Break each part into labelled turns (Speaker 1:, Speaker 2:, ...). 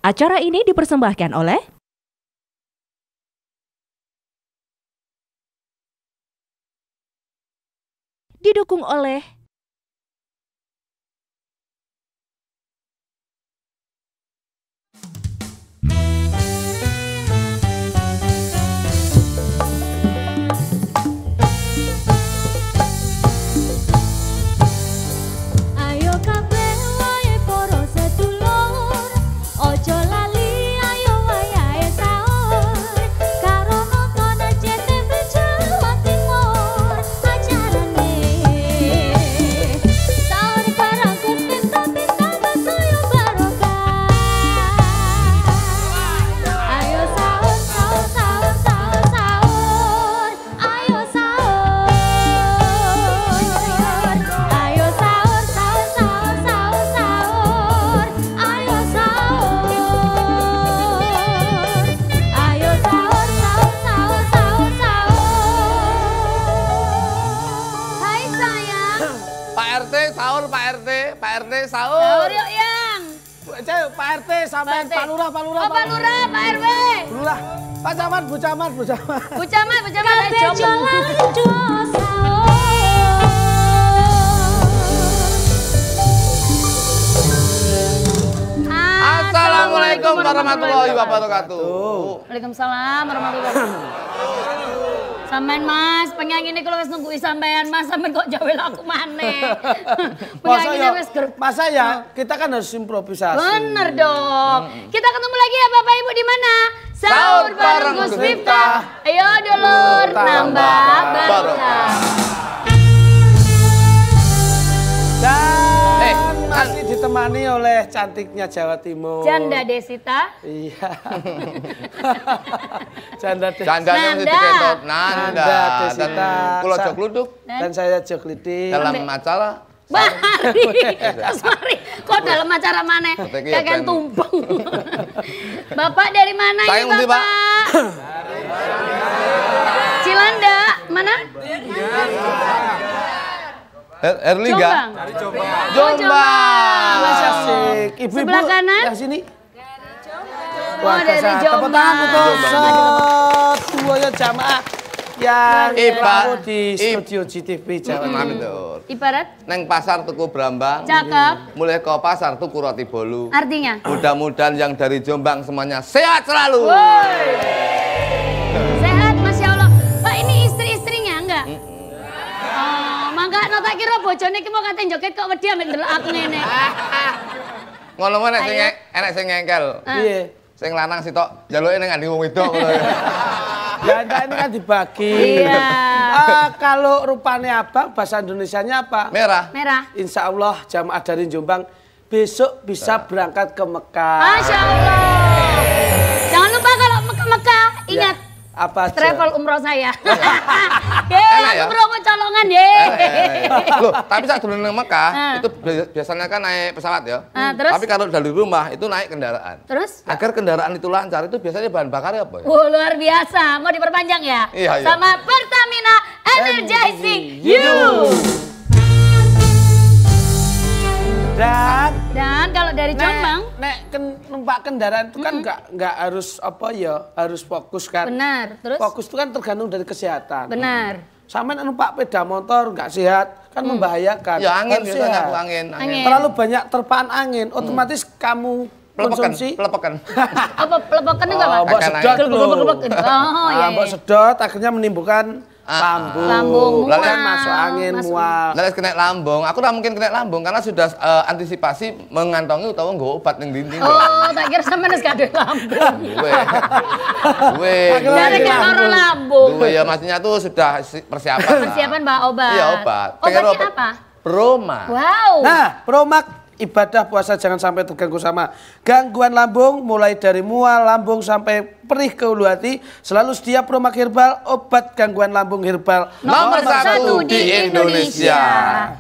Speaker 1: Acara ini dipersembahkan oleh didukung oleh
Speaker 2: Pak RT sahur.
Speaker 3: Sahur yuk yang.
Speaker 2: Pak RT sampai Pak Lurah.
Speaker 3: Pak Lurah, Pak RW.
Speaker 2: Lurah, Pak Camat, Bu Camat.
Speaker 3: Bu Camat, saya
Speaker 2: Assalamualaikum warahmatullahi wabarakatuh.
Speaker 3: Waalaikumsalam warahmatullahi wabarakatuh. Sampean Mas, penyanyi ini kalau wis nunggu sampean Mas, sampean kok jawel aku maneh. Penyanyi wis gerut.
Speaker 2: Masa ya, kita kan harus improvisasi.
Speaker 3: Bener dong. Kita ketemu lagi ya Bapak Ibu di mana? Sahur bareng Gus Miftah. Ayo dulur nambah barokah.
Speaker 2: Dan masih ditemani oleh cantiknya Jawa Timur.
Speaker 3: Janda Desita.
Speaker 2: Iya. Janda Desita.
Speaker 4: Jandanya mesti diketot. Nanda.
Speaker 2: Desita.
Speaker 4: Dan Kulo Jok Luduk.
Speaker 2: Dan saya Jok Lidi.
Speaker 4: Dalam acara.
Speaker 3: Mari. Kok dalam acara mana? Kakek tumpeng. Bapak dari mana ini Bapak? Cilanda. Mana?
Speaker 4: Erlingga.
Speaker 3: Jombang.
Speaker 2: Mas asik. Ibu-ibu
Speaker 3: Sebelah kanan.
Speaker 2: yang sini.
Speaker 3: Dari Jombang.
Speaker 2: Tepuk tangan untuk semuanya jamaah yang di studio GTV Jawa Timur.
Speaker 3: Ibarat?
Speaker 4: Neng pasar tuku Brambang.
Speaker 3: Cakep.
Speaker 4: Mulai ke pasar tuku roti bolu.
Speaker 3: Artinya?
Speaker 4: Mudah-mudahan yang dari Jombang semuanya sehat selalu.
Speaker 3: Woi. Sehat, Masya Allah. Pak ini istri-istrinya enggak? Mangga no tak kira bojone ki mau katen joget kok wedi ambek ndelok aku ngene.
Speaker 4: Ngono enek sing ngengkel.
Speaker 2: Piye?
Speaker 4: Sing lanang sitok njaluke ning andi wong wedok ngono.
Speaker 2: Janda ini kan dibagi.
Speaker 3: Iya.
Speaker 2: Kalau rupanya abang, bahasa Indonesianya apa?
Speaker 4: Merah.
Speaker 3: Merah.
Speaker 2: Insya Allah jamaah dari Jombang besok bisa berangkat ke Mekah.
Speaker 3: Masya Allah. Jangan lupa kalau ke Mekah ingat.
Speaker 2: Ya, apa aja?
Speaker 3: Travel umroh saya.
Speaker 4: Enak ya?
Speaker 3: Umroh colongan ye.
Speaker 4: Loh, tapi saat dulu nang Mekah itu biasanya kan naik pesawat ya.
Speaker 3: Terus?
Speaker 4: Tapi kalau dari rumah itu naik kendaraan.
Speaker 3: Terus?
Speaker 4: Agar kendaraan itu lancar itu biasanya bahan bakarnya apa ya?
Speaker 3: Luar biasa. Mau diperpanjang ya?
Speaker 4: Iya.
Speaker 3: Sama Pertamina Energizing You. Dan kalau dari Jombang,
Speaker 2: numpak kendaraan itu kan nggak harus apa ya, harus fokus kan.
Speaker 3: Benar. Terus?
Speaker 2: Fokus itu kan tergantung dari kesehatan.
Speaker 3: Benar.
Speaker 2: Sampai numpak sepeda motor nggak sehat kan membahayakan.
Speaker 4: Ya angin
Speaker 2: Harus
Speaker 4: biasanya
Speaker 2: sehat.
Speaker 4: aku angin.
Speaker 2: Terlalu banyak terpaan angin, otomatis kamu konsumsi.
Speaker 4: Pelepekan.
Speaker 3: Apa pelepakan enggak Pak?
Speaker 2: Mbok sedot loh.
Speaker 3: Oh iya.
Speaker 2: Mbok sedot akhirnya menimbulkan lambung.
Speaker 3: Lalu
Speaker 2: masuk angin, mual.
Speaker 4: Lalu kena lambung, aku ora mungkin kena lambung karena sudah antisipasi mengantongi utawa nggo obat ning dinding.
Speaker 3: Oh, tak kira sampean wis gak lambung.
Speaker 4: Gue.
Speaker 3: Jare gak karo lambung.
Speaker 4: Gue ya maksudnya tuh sudah persiapan.
Speaker 3: Persiapan Mbak obat.
Speaker 4: Iya, obat.
Speaker 3: Obatnya apa?
Speaker 4: Proma.
Speaker 3: Wow.
Speaker 2: Nah, Promak ibadah puasa jangan sampai terganggu sama gangguan lambung, mulai dari mual lambung sampai perih ke ulu hati. Selalu sedia Promak Herbal, obat gangguan lambung herbal
Speaker 4: Nomor 1 di Indonesia.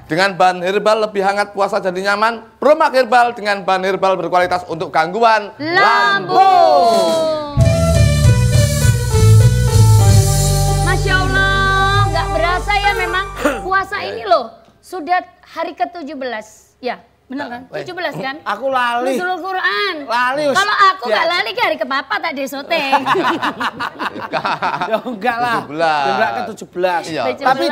Speaker 4: Dengan bahan herbal lebih hangat, puasa jadi nyaman. Promak Herbal dengan bahan herbal berkualitas untuk gangguan lambung.
Speaker 3: Masya Allah, nggak berasa ya memang puasa ini loh. Sudah hari ke-17, ya. Bener kan? 17 kan?
Speaker 2: Aku lali.
Speaker 3: Nuzulul Quran.
Speaker 2: Lali.
Speaker 3: Kalau aku nggak lali ke hari ke papa tak desoting.
Speaker 2: Ya enggak lah.
Speaker 4: 17.
Speaker 2: Enggak ke 17.
Speaker 4: Iya.
Speaker 2: Tapi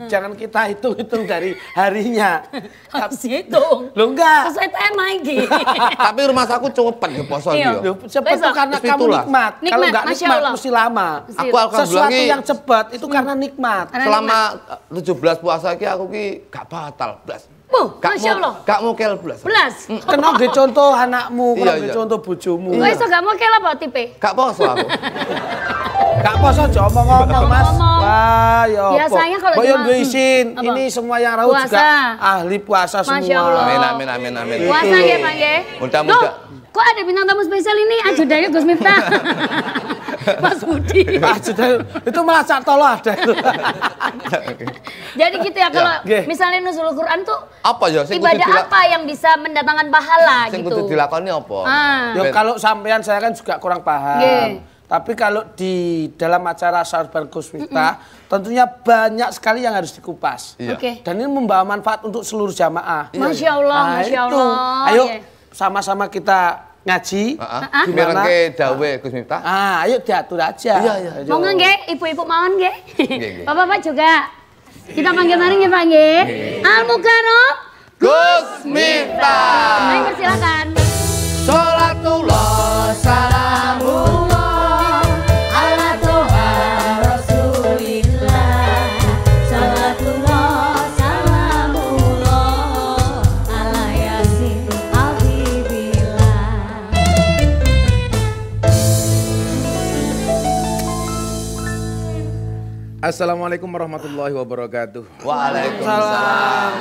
Speaker 2: jangan kita hitung-hitung dari harinya.
Speaker 3: Harus hitung.
Speaker 2: Lo enggak.
Speaker 3: Sesuai tema iki.
Speaker 4: Tapi rumah aku cepet ke poso
Speaker 3: Iya.
Speaker 4: iki.
Speaker 2: Loh, cepet tuh karena
Speaker 4: Terus
Speaker 2: kamu
Speaker 4: itulah.
Speaker 2: nikmat. Kalau
Speaker 3: Nikmat,
Speaker 2: enggak
Speaker 3: Masya
Speaker 2: nikmat
Speaker 3: Allah.
Speaker 2: mesti lama.
Speaker 4: Aku alhamdulillah
Speaker 2: Sesuatu
Speaker 4: ki
Speaker 2: yang cepat itu karena nikmat.
Speaker 4: selama 17 puasa ki aku ki gak batal blas.
Speaker 3: Masya Allah.
Speaker 4: Gak mokel blas.
Speaker 3: Belas.
Speaker 2: Kena nggih contoh anakmu, kena
Speaker 4: Iya,
Speaker 2: nggih
Speaker 4: iya.
Speaker 2: contoh bojomu.
Speaker 3: Kok iso gak mau kela apa tipe?
Speaker 4: Gak poso aku.
Speaker 2: Gak poso aja omong-omong Mas.
Speaker 3: Ngomong.
Speaker 2: Wah, ya apa.
Speaker 3: Biasanya kalau
Speaker 2: Mbok yo
Speaker 3: cuma-
Speaker 2: duwe isin.
Speaker 3: Apa?
Speaker 2: Ini semua yang rawuh juga
Speaker 3: Puasa.
Speaker 2: ahli puasa semua.
Speaker 3: Masya Allah.
Speaker 4: Amin.
Speaker 3: Puasa ya Pak ya.
Speaker 4: Mudah-mudah.
Speaker 3: Loh, kok ada bintang tamu spesial ini? Ajudannya Gus Miftah. Mas Budi.
Speaker 2: Itu malah Cak Tolo ada itu.
Speaker 3: Jadi gitu ya kalau
Speaker 2: Ya.
Speaker 3: misalnya nuzulul Quran tuh
Speaker 4: Apa ya sing
Speaker 3: ibadah
Speaker 4: kudu
Speaker 3: apa yang bisa mendatangkan pahala
Speaker 4: sing
Speaker 3: gitu.
Speaker 4: kudu dilakoni apa?
Speaker 3: Ah.
Speaker 2: Ya kalau sampean saya kan juga kurang paham.
Speaker 3: Nggih.
Speaker 2: Tapi kalau di dalam acara Sahur Bareng Gus Miftah, tentunya banyak sekali yang harus dikupas.
Speaker 4: Iya.
Speaker 3: Oke.
Speaker 2: Dan ini membawa manfaat untuk seluruh jamaah.
Speaker 3: Masya Allah,
Speaker 2: Nah,
Speaker 3: Masya
Speaker 2: itu.
Speaker 3: Allah.
Speaker 2: Ayo
Speaker 3: Iya.
Speaker 2: sama-sama kita ngaji. Gimana?
Speaker 4: Mirengke dawe Gus Miftah.
Speaker 2: Ayo diatur aja.
Speaker 4: Iya.
Speaker 2: Ayo.
Speaker 3: Mau nggak, ibu-ibu mawon nggak?
Speaker 4: Nggih.
Speaker 3: Bapak-bapak juga. Kita panggil bareng ya Pak nggih. Al Mukarram.
Speaker 4: Gus Miftah.
Speaker 3: Ayo silakan.
Speaker 4: Salatullah
Speaker 3: Salamullah ala Toha Rasulillah. Salatullah salamullah ala Yasin Habibillah.
Speaker 5: Assalamualaikum warahmatullahi wabarakatuh.
Speaker 4: Waalaikumsalam.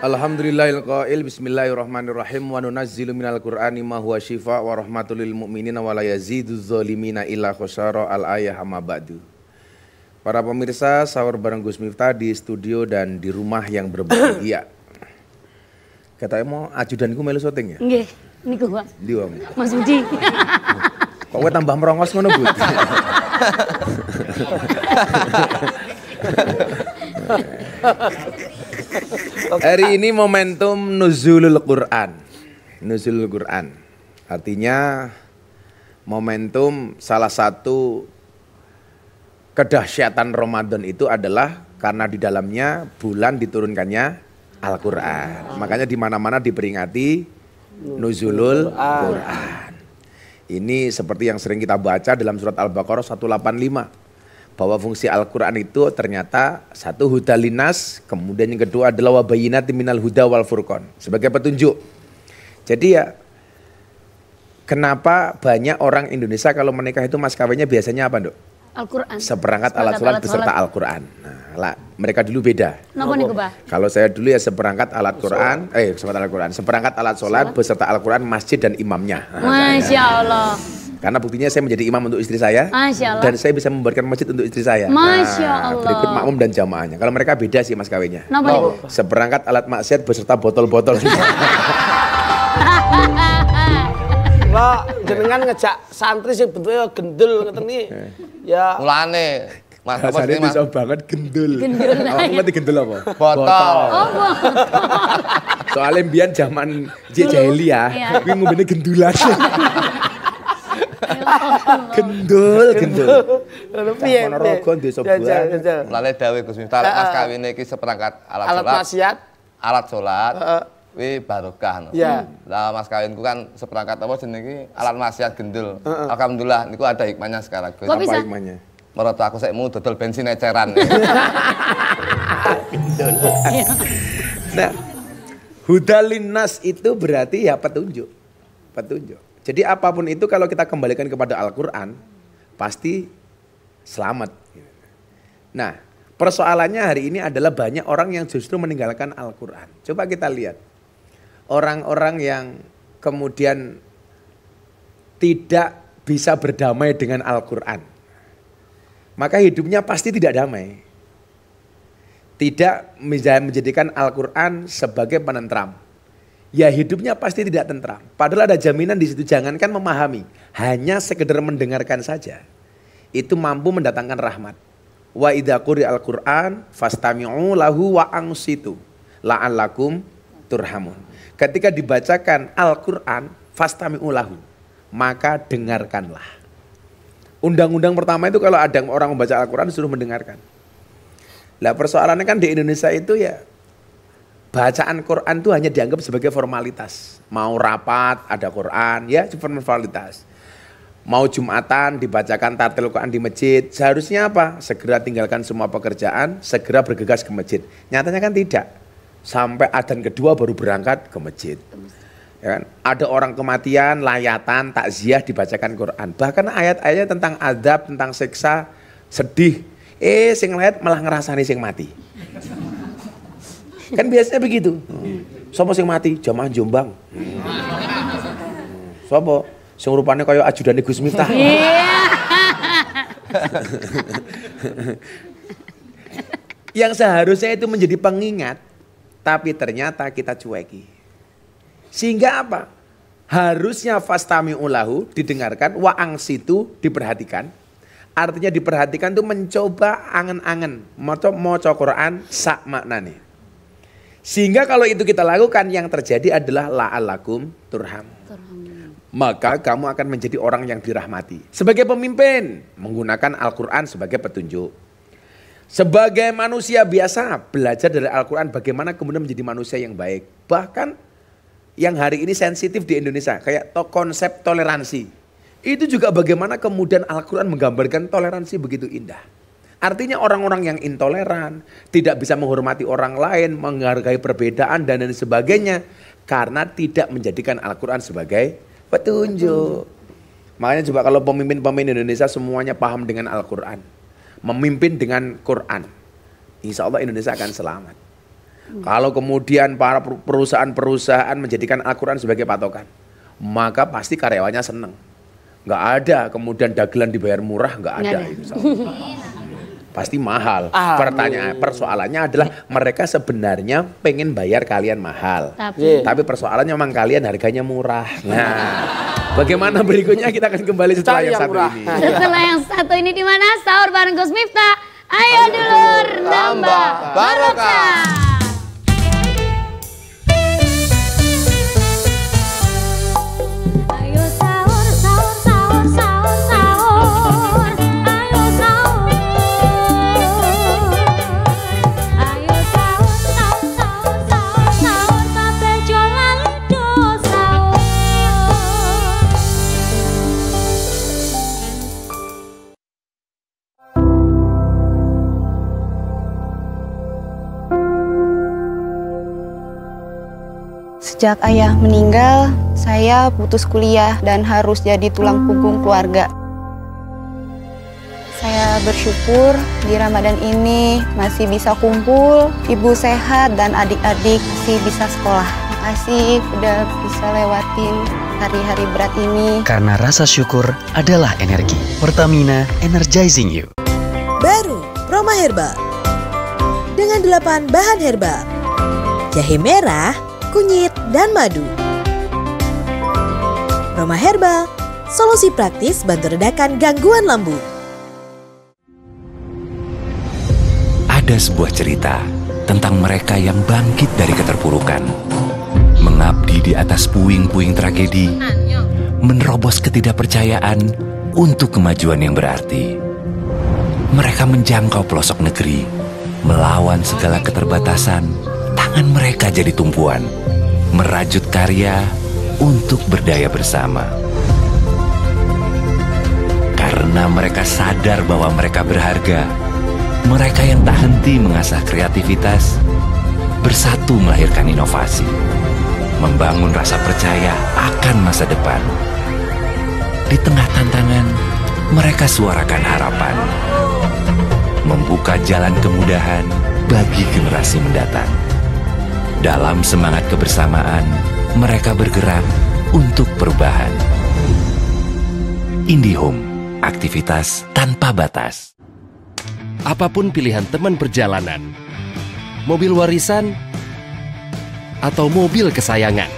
Speaker 5: Alhamdulillahil qail bismillahirrahmanirrahim wa nunazzilu minal qur'ani ma huwa syifa wa rahmatul lil mu'minina wa la yaziduz zalimina illa khusara al ayah amma ba'du. Para pemirsa Sahur Bareng Gus Miftah di studio dan di rumah yang berbahagia. Katanya mau ajudanku melu syuting ya?
Speaker 3: Nggih, niku Pak.
Speaker 5: Ndi wong?
Speaker 3: Mas Budi.
Speaker 5: Kok kowe tambah merongos ngono, Bu? Hari ini momentum Nuzulul Quran. Nuzulul Quran. Artinya momentum salah satu kedahsyatan Ramadan itu adalah karena di dalamnya bulan diturunkannya Al-Qur'an. Makanya di mana-mana diperingati Nuzulul Quran. Ini seperti yang sering kita baca dalam surat Al-Baqarah 185. Bahwa fungsi Al-Quran itu ternyata satu hudalinas, kemudian yang kedua adalah wabayinati minal huda wal furqan, sebagai petunjuk. Jadi ya, kenapa banyak orang Indonesia kalau menikah itu mas kawinnya biasanya apa, Dok?
Speaker 3: Al-Quran.
Speaker 5: Seperangkat alat sholat beserta Al-Quran. Nah, lah, mereka dulu beda.
Speaker 3: Napa niku, Pak?
Speaker 5: Kalau saya dulu ya seperangkat alat Quran, seperangkat alat sholat beserta Al-Quran, masjid dan imamnya. Nah,
Speaker 3: Masya Allah.
Speaker 5: karena buktinya saya menjadi imam untuk istri saya.
Speaker 3: Masya Allah.
Speaker 5: Dan saya bisa membuatkan masjid untuk istri saya.
Speaker 3: Masya Allah.
Speaker 5: Berikut makmum dan jamaahnya. Kalau mereka beda sih mas kawinnya.
Speaker 3: Napa niku?
Speaker 5: Seperangkat alat maksiat beserta botol-botol.
Speaker 2: Lah jenengan ngejak santri sing bentuknya gendul ngeten iki. Ya
Speaker 4: Mulane Mas apa
Speaker 5: Rasanya
Speaker 4: sih, Mas?
Speaker 5: bisa banget gendul.
Speaker 3: Gendul.
Speaker 5: Aku ngerti gendul apa?
Speaker 4: Botol.
Speaker 3: Oh,
Speaker 5: Soalnya mbiyen zaman jahiliyah,
Speaker 3: Iya.
Speaker 5: kuwi ngombene gendulan. Gendul.
Speaker 2: piye?
Speaker 5: Ponorogo desa Buah.
Speaker 4: Mulane dawe Gus Miftah mas kawin iki seperangkat alat
Speaker 2: Alat
Speaker 4: sholat.
Speaker 2: maksiat.
Speaker 4: Alat sholat. Wi barokah. No.
Speaker 2: Iya.
Speaker 4: Lah mas kawinku kan seperangkat apa jenenge alat maksiat gendul. Alhamdulillah niku ada hikmahnya sekarang Gus.
Speaker 3: Kok bisa?
Speaker 5: Apa hikmahnya?
Speaker 4: Menurut aku saikmu dodol bensin eceran.
Speaker 5: Nah, hudalinas itu berarti ya petunjuk. Petunjuk. Jadi apapun itu kalau kita kembalikan kepada Al-Quran, pasti selamat. Nah, persoalannya hari ini adalah banyak orang yang justru meninggalkan Al-Quran. Coba kita lihat. Orang-orang yang kemudian tidak bisa berdamai dengan Al-Quran. Maka hidupnya pasti tidak damai. Tidak menjadikan Al-Quran sebagai penentram. Ya hidupnya pasti tidak tentram. Padahal ada jaminan di situ, jangankan memahami. Hanya sekedar mendengarkan saja. Itu mampu mendatangkan rahmat. Wa idza quri'al Qur'an fastami'u lahu wa ansitu. la'allakum turhamun. Ketika dibacakan Al-Qur'an, fastami'u lahu, maka dengarkanlah. Undang-undang pertama itu kalau ada orang membaca Al-Qur'an disuruh mendengarkan. Lah persoalannya kan di Indonesia itu ya bacaan Quran itu hanya dianggap sebagai formalitas. Mau rapat ada Quran, ya cuma formalitas. Mau Jumatan dibacakan tartil Quran di masjid, seharusnya apa? Segera tinggalkan semua pekerjaan, segera bergegas ke masjid. Nyatanya kan tidak. Sampai adzan kedua baru berangkat ke masjid. Ya kan? Ada orang kematian, layatan, takziah dibacakan Quran. Bahkan ayat-ayat tentang azab, tentang siksa, sedih. Sing layat malah ngerasani sing mati. Kan biasanya begitu. Sopo sing mati? Jamaah Jombang. Sopo? Sing rupane kaya ajudane Gus Miftah. Yang seharusnya itu menjadi pengingat, tapi ternyata kita cueki. Sehingga apa? Harusnya fastami'u lahu didengarkan, wa angsitu diperhatikan. Artinya diperhatikan itu mencoba angen-angen, maca Quran sak maknane. Sehingga kalau itu kita lakukan, yang terjadi adalah la'allakum turham. Maka kamu akan menjadi orang yang dirahmati. Sebagai pemimpin, menggunakan Al-Quran sebagai petunjuk. Sebagai manusia biasa, belajar dari Al-Quran bagaimana kemudian menjadi manusia yang baik. Bahkan yang hari ini sensitif di Indonesia, kayak konsep toleransi. Itu juga bagaimana kemudian Al-Quran menggambarkan toleransi begitu indah. Artinya orang-orang yang intoleran, tidak bisa menghormati orang lain, menghargai perbedaan dan lain sebagainya. Karena tidak menjadikan Al-Quran sebagai petunjuk. Makanya coba kalau pemimpin-pemimpin Indonesia semuanya paham dengan Al-Quran. Memimpin dengan Quran. Insya Allah Indonesia akan selamat. Kalau kemudian para perusahaan-perusahaan menjadikan Al-Quran sebagai patokan, maka pasti karyawannya senang. Nggak ada kemudian dagelan dibayar murah, nggak ada. Pasti mahal. Persoalannya adalah mereka sebenarnya pengen bayar kalian mahal. Tapi persoalannya memang kalian harganya murah. Nah, bagaimana berikutnya kita akan kembali setelah yang satu ini.
Speaker 3: Setelah yang satu ini di mana? Sahur bareng Gus Miftah. Ayo dulur nambah barokah.
Speaker 6: Sejak ayah meninggal, saya putus kuliah dan harus jadi tulang punggung keluarga. Saya bersyukur di Ramadan ini masih bisa kumpul, ibu sehat dan adik-adik masih bisa sekolah. Makasih udah bisa lewatin hari-hari berat ini.
Speaker 7: Karena rasa syukur adalah energi. Pertamina, energizing you.
Speaker 8: Baru Roma Herbal dengan 8 bahan herbal. Jahe merah, kunyit, dan madu. Roma Herbal, solusi praktis bantu redakan gangguan lambung.
Speaker 9: Ada sebuah cerita tentang mereka yang bangkit dari keterpurukan, mengabdi di atas puing-puing tragedi, menerobos ketidakpercayaan untuk kemajuan yang berarti. Mereka menjangkau pelosok negeri, melawan segala keterbatasan, tangan mereka jadi tumpuan, merajut karya untuk berdaya bersama. Karena mereka sadar bahwa mereka berharga, mereka yang tak henti mengasah kreativitas, bersatu melahirkan inovasi, membangun rasa percaya akan masa depan. Di tengah tantangan, mereka suarakan harapan, membuka jalan kemudahan bagi generasi mendatang. Dalam semangat kebersamaan, mereka bergerak untuk perubahan. IndiHome, aktivitas tanpa batas.
Speaker 10: Apapun pilihan teman perjalanan, mobil warisan, atau mobil kesayangan,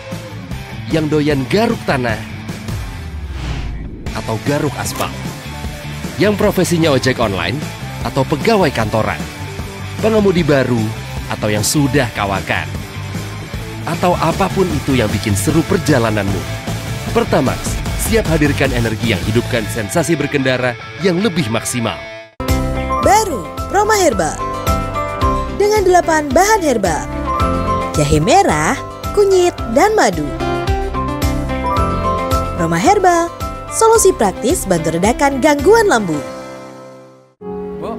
Speaker 10: yang doyan garuk tanah, atau garuk aspal, yang profesinya ojek online, atau pegawai kantoran, pengemudi baru, atau yang sudah kawakan. Atau apapun itu yang bikin seru perjalananmu. Pertamax, siap hadirkan energi yang hidupkan sensasi berkendara yang lebih maksimal.
Speaker 8: Baru Proma Herbal. Dengan 8 bahan herbal. Jahe merah, kunyit, dan madu. Proma Herbal, solusi praktis bantu redakan gangguan lambung.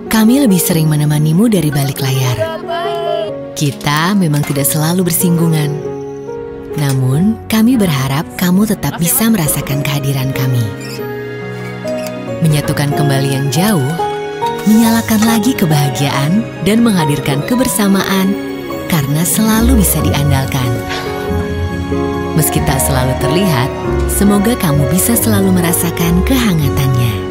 Speaker 11: Kami lebih sering menemanimu dari balik layar. Kita memang tidak selalu bersinggungan. Namun, kami berharap kamu tetap bisa merasakan kehadiran kami. Menyatukan kembali yang jauh, menyalakan lagi kebahagiaan, dan menghadirkan kebersamaan karena selalu bisa diandalkan. Meski tak selalu terlihat, semoga kamu bisa selalu merasakan kehangatannya.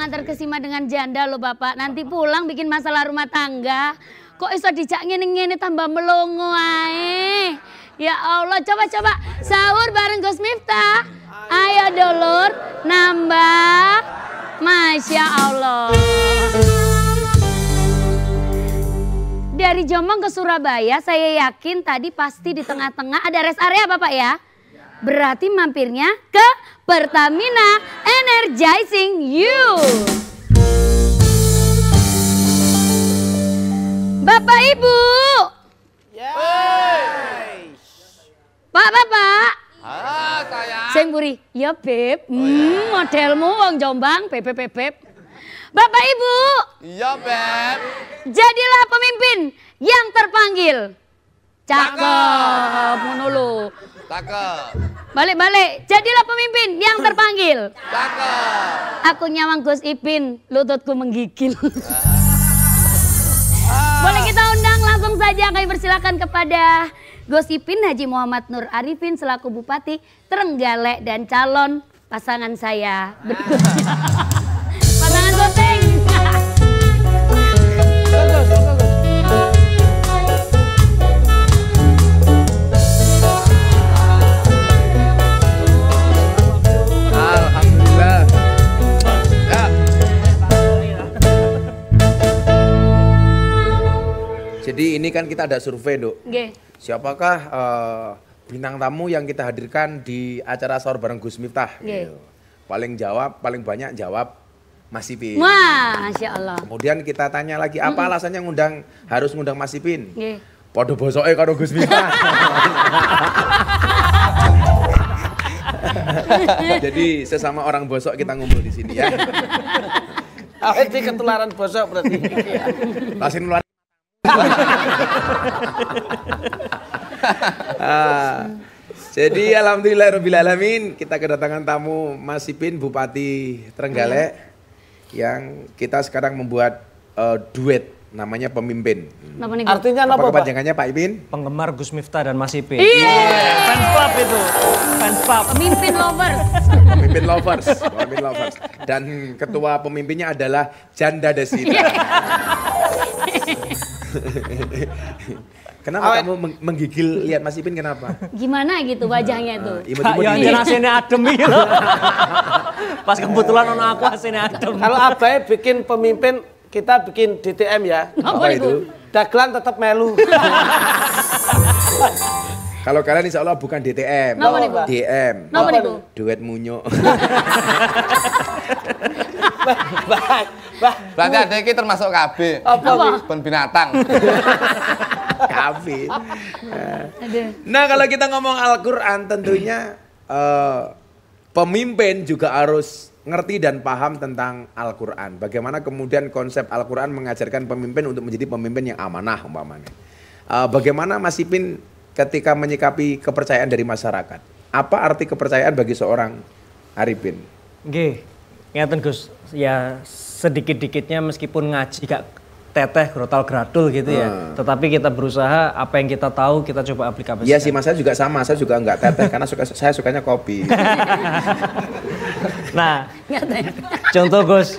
Speaker 3: Terkesima dengan janda loh Bapak, nanti pulang bikin masalah rumah tangga. Kok iso dijak ngene-ngene tambah melongo ae. Ya Allah, coba-coba sahur bareng Gus Miftah. Ayo dulur, nambah. Masya Allah. Dari Jombang ke Surabaya, saya yakin tadi pasti di tengah-tengah ada rest area Bapak ya. Berarti mampirnya ke Pertamina Energizing You. Bapak Ibu. Pak Bapak.
Speaker 4: Sayang.
Speaker 3: Sing buri, ya Beb. Modelmu wong Jombang, Beb. Bapak Ibu.
Speaker 4: Iya Beb.
Speaker 3: Jadilah pemimpin yang terpanggil. Cakep, ngono lho.
Speaker 4: Cakep.
Speaker 3: Balik. Jadilah pemimpin yang terpanggil.
Speaker 4: Cakep.
Speaker 3: Aku nyawang Gus Ipin, lututku menggigil. Boleh kita undang langsung saja, kami persilakan kepada Gus Ipin Haji Muhammad Nur Arifin selaku Bupati Trenggalek dan calon pasangan saya berikutnya. Pasangan goteng.
Speaker 5: Jadi ini kan kita ada survei, Dok.
Speaker 3: Nggih.
Speaker 5: Siapakah bintang tamu yang kita hadirkan di acara sahur bareng Gus Miftah?
Speaker 3: Nggih.
Speaker 5: Paling banyak jawab Mas Ipin.
Speaker 3: Wah, Masya Allah.
Speaker 5: Kemudian kita tanya lagi, apa alasannya harus ngundang Mas Ipin?
Speaker 3: Nggih.
Speaker 5: Podo bosoke karo Gus Miftah. Jadi sesama orang bosok kita ngumpul di sini ya.
Speaker 2: Awet di ketularan bosok berarti.
Speaker 5: Langsung keluar. Jadi alhamdulillahirrahmanirrahim kita kedatangan tamu Mas Ipin Bupati Trenggalek yang kita sekarang membuat duet namanya Pemimpin.
Speaker 2: Artinya apa Pak?
Speaker 5: Kepanjangannya Pak Ipin?
Speaker 12: Penggemar Gus Miftah dan Mas Ipin.
Speaker 3: Fans
Speaker 12: club itu. Fans club.
Speaker 3: Pemimpin lovers.
Speaker 5: Pemimpin lovers. Dan ketua pemimpinnya adalah Janda Desita. Kenapa kamu menggigil lihat Mas Ipin, kenapa?
Speaker 3: Gimana gitu wajahnya tuh?
Speaker 12: Ya hasilnya adem gitu. Pas kebetulan ono aku hasilnya adem.
Speaker 2: Kalau Abai bikin pemimpin, kita bikin DTM ya.
Speaker 5: Apa itu?
Speaker 2: Dagelan tetap melu.
Speaker 5: Kalau kalian insya Allah bukan DTM, DM.
Speaker 3: Napa niku?
Speaker 5: Duet munyo.
Speaker 4: Berarti ada ini termasuk KB.
Speaker 2: Apa?
Speaker 4: Ben binatang.
Speaker 5: KB. Nah kalau kita ngomong Al-Quran tentunya pemimpin juga harus ngerti dan paham tentang Al-Quran. Bagaimana kemudian konsep Al-Quran mengajarkan pemimpin untuk menjadi pemimpin yang amanah umpamanya. Bagaimana Mas Ipin ketika menyikapi kepercayaan dari masyarakat? Apa arti kepercayaan bagi seorang Arifin?
Speaker 12: Nggih, ngeten Gus. ya sedikit-dikitnya meskipun ngaji gak teteh grotal gradul gitu ya. Tetapi kita berusaha apa yang kita tahu kita coba aplikasikan.
Speaker 5: Iya sih, Mas, saya juga sama. Saya juga nggak teteh karena saya sukanya kopi.
Speaker 12: Nah, contoh Gus,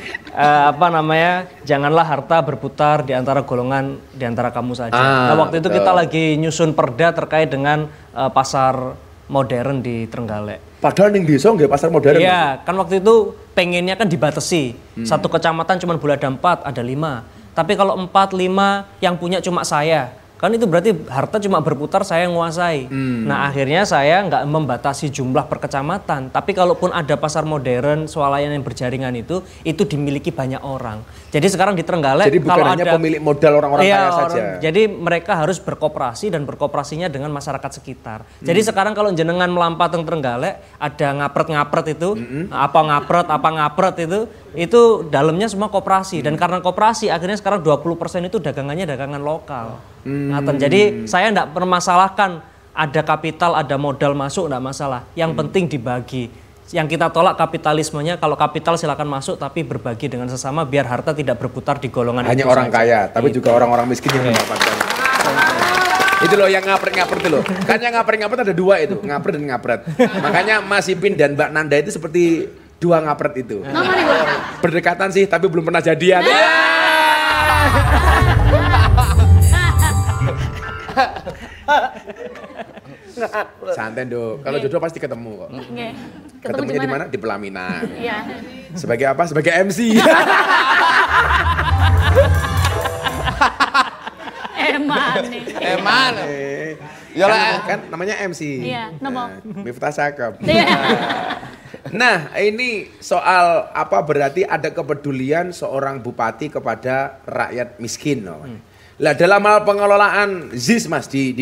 Speaker 12: janganlah harta berputar di antara golongan di antara kamu saja. Nah, waktu itu kita lagi nyusun perda terkait dengan pasar modern di Trenggalek.
Speaker 5: Padahal ning desa nggih pasar modern.
Speaker 12: Iya, kan waktu itu pengennya kan dibatasi. Satu kecamatan cuma boleh ada 4, ada 5. Tapi kalau 4, 5 yang punya cuma saya, kan itu berarti harta cuma berputar, saya yang menguasai. Nah akhirnya saya nggak membatasi jumlah per kecamatan, tapi kalaupun ada pasar modern, swalayan yang berjaringan itu dimiliki banyak orang. Jadi sekarang di Trenggalek
Speaker 5: jadi bukan
Speaker 12: kalau
Speaker 5: hanya
Speaker 12: ada
Speaker 5: pemilik modal orang-orang kaya saja.
Speaker 12: Jadi mereka harus berkooperasi dan berkooperasinya dengan masyarakat sekitar. Jadi sekarang kalau jenengan melampah teng Trenggalek ada ngapret-ngapret itu, apa ngapret itu dalamnya semua koperasi, dan karena koperasi akhirnya sekarang 20% itu dagangannya dagangan lokal. Jadi saya tidak permasalahkan ada kapital, ada modal masuk, tidak masalah. Yang penting dibagi. Yang kita tolak kapitalismenya, kalau kapital silakan masuk tapi berbagi dengan sesama biar harta tidak berputar di golongan
Speaker 5: hanya
Speaker 12: itu
Speaker 5: orang
Speaker 12: saja.
Speaker 5: kaya, tapi juga orang-orang miskin yang mendapatkan. Itu loh yang ngapret-ngapret itu loh. Kan yang ngapret-ngapret ada 2 itu, ngapret dan ngapret. Makanya Mas Ipin dan Mbak Nanda itu seperti 2 ngapret itu. Berdekatan sih tapi belum pernah jadian. Santai dong. Kalau jodoh pasti ketemu kok. Ketemunya di mana? Di pelaminan.
Speaker 3: Iya.
Speaker 5: Sebagai apa? Sebagai MC.
Speaker 3: Eman.
Speaker 5: Ya kan namanya MC.
Speaker 3: Iya, nama.
Speaker 5: Miftah Sakep. Nah, ini soal apa berarti ada kepedulian seorang bupati kepada rakyat miskin. Lah dalam hal pengelolaan ZIS Mas di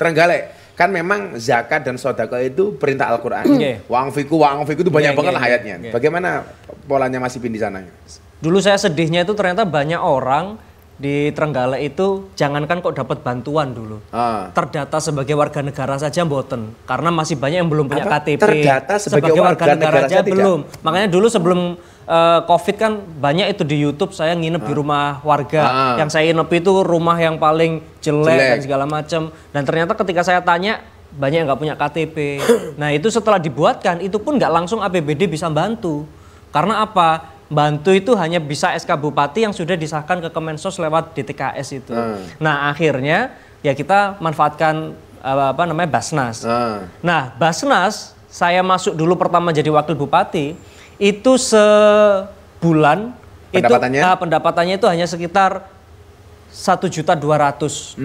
Speaker 5: Trenggalek kan memang zakat dan sedekah itu perintah Al-Qur'an. Wa anfiqu itu banyak banget lah ayatnya. Bagaimana polanya Mas Ipin di sana?
Speaker 12: Dulu saya sedihnya itu ternyata banyak orang di Trenggalek itu jangankan kok dapat bantuan dulu. Terdata sebagai warga negara saja mboten, karena masih banyak yang belum punya KTP.
Speaker 5: Terdata sebagai warga negara
Speaker 12: aja
Speaker 5: tidak?
Speaker 12: belum. Makanya dulu sebelum Covid kan banyak itu di YouTube saya nginep di rumah warga. Yang saya nginep itu rumah yang paling jelek dan segala macam. Dan ternyata ketika saya tanya banyak yang nggak punya KTP. Nah itu setelah dibuatkan itu pun nggak langsung APBD bisa bantu. Karena apa? Bantu itu hanya bisa SK Bupati yang sudah disahkan ke Kemensos lewat DTKS itu. Nah akhirnya ya kita manfaatkan Basnas. Nah Basnas saya masuk dulu pertama jadi wakil bupati itu sebulan pendapatannya itu hanya sekitar 1.200.000.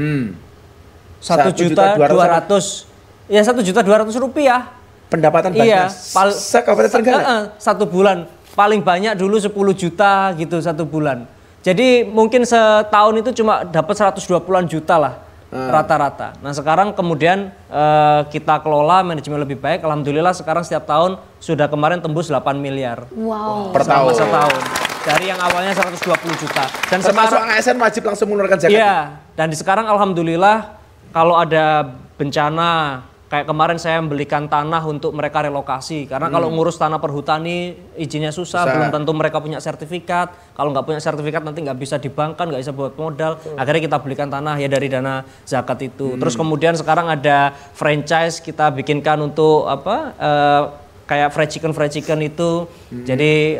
Speaker 12: 1.200.000 ya 1.200.000 rupiah.
Speaker 5: Pendapatan Basnas. Iya, Kabupaten Trenggalek.
Speaker 12: 1 bulan. Paling banyak dulu 10 juta gitu 1 bulan. Jadi mungkin setahun itu cuma dapat 120-an juta lah rata-rata. Nah sekarang kemudian kita kelola manajemen lebih baik. Alhamdulillah sekarang setiap tahun sudah kemarin tembus 8 miliar.
Speaker 3: Wow.
Speaker 12: Per tahun. Setahun. Dari yang awalnya 120 juta. Dan
Speaker 5: termasuk ASN wajib langsung mengeluarkan zakat.
Speaker 12: Iya. Dan di sekarang alhamdulillah kalau ada bencana kayak kemarin saya membelikan tanah untuk mereka relokasi. Karena kalau ngurus tanah perhutani izinnya susah. Belum tentu mereka punya sertifikat. Kalau nggak punya sertifikat nanti nggak bisa dibankkan, nggak bisa buat modal. Akhirnya kita belikan tanah ya dari dana zakat itu. Terus kemudian sekarang ada franchise kita bikinkan untuk kayak fried chicken itu. Jadi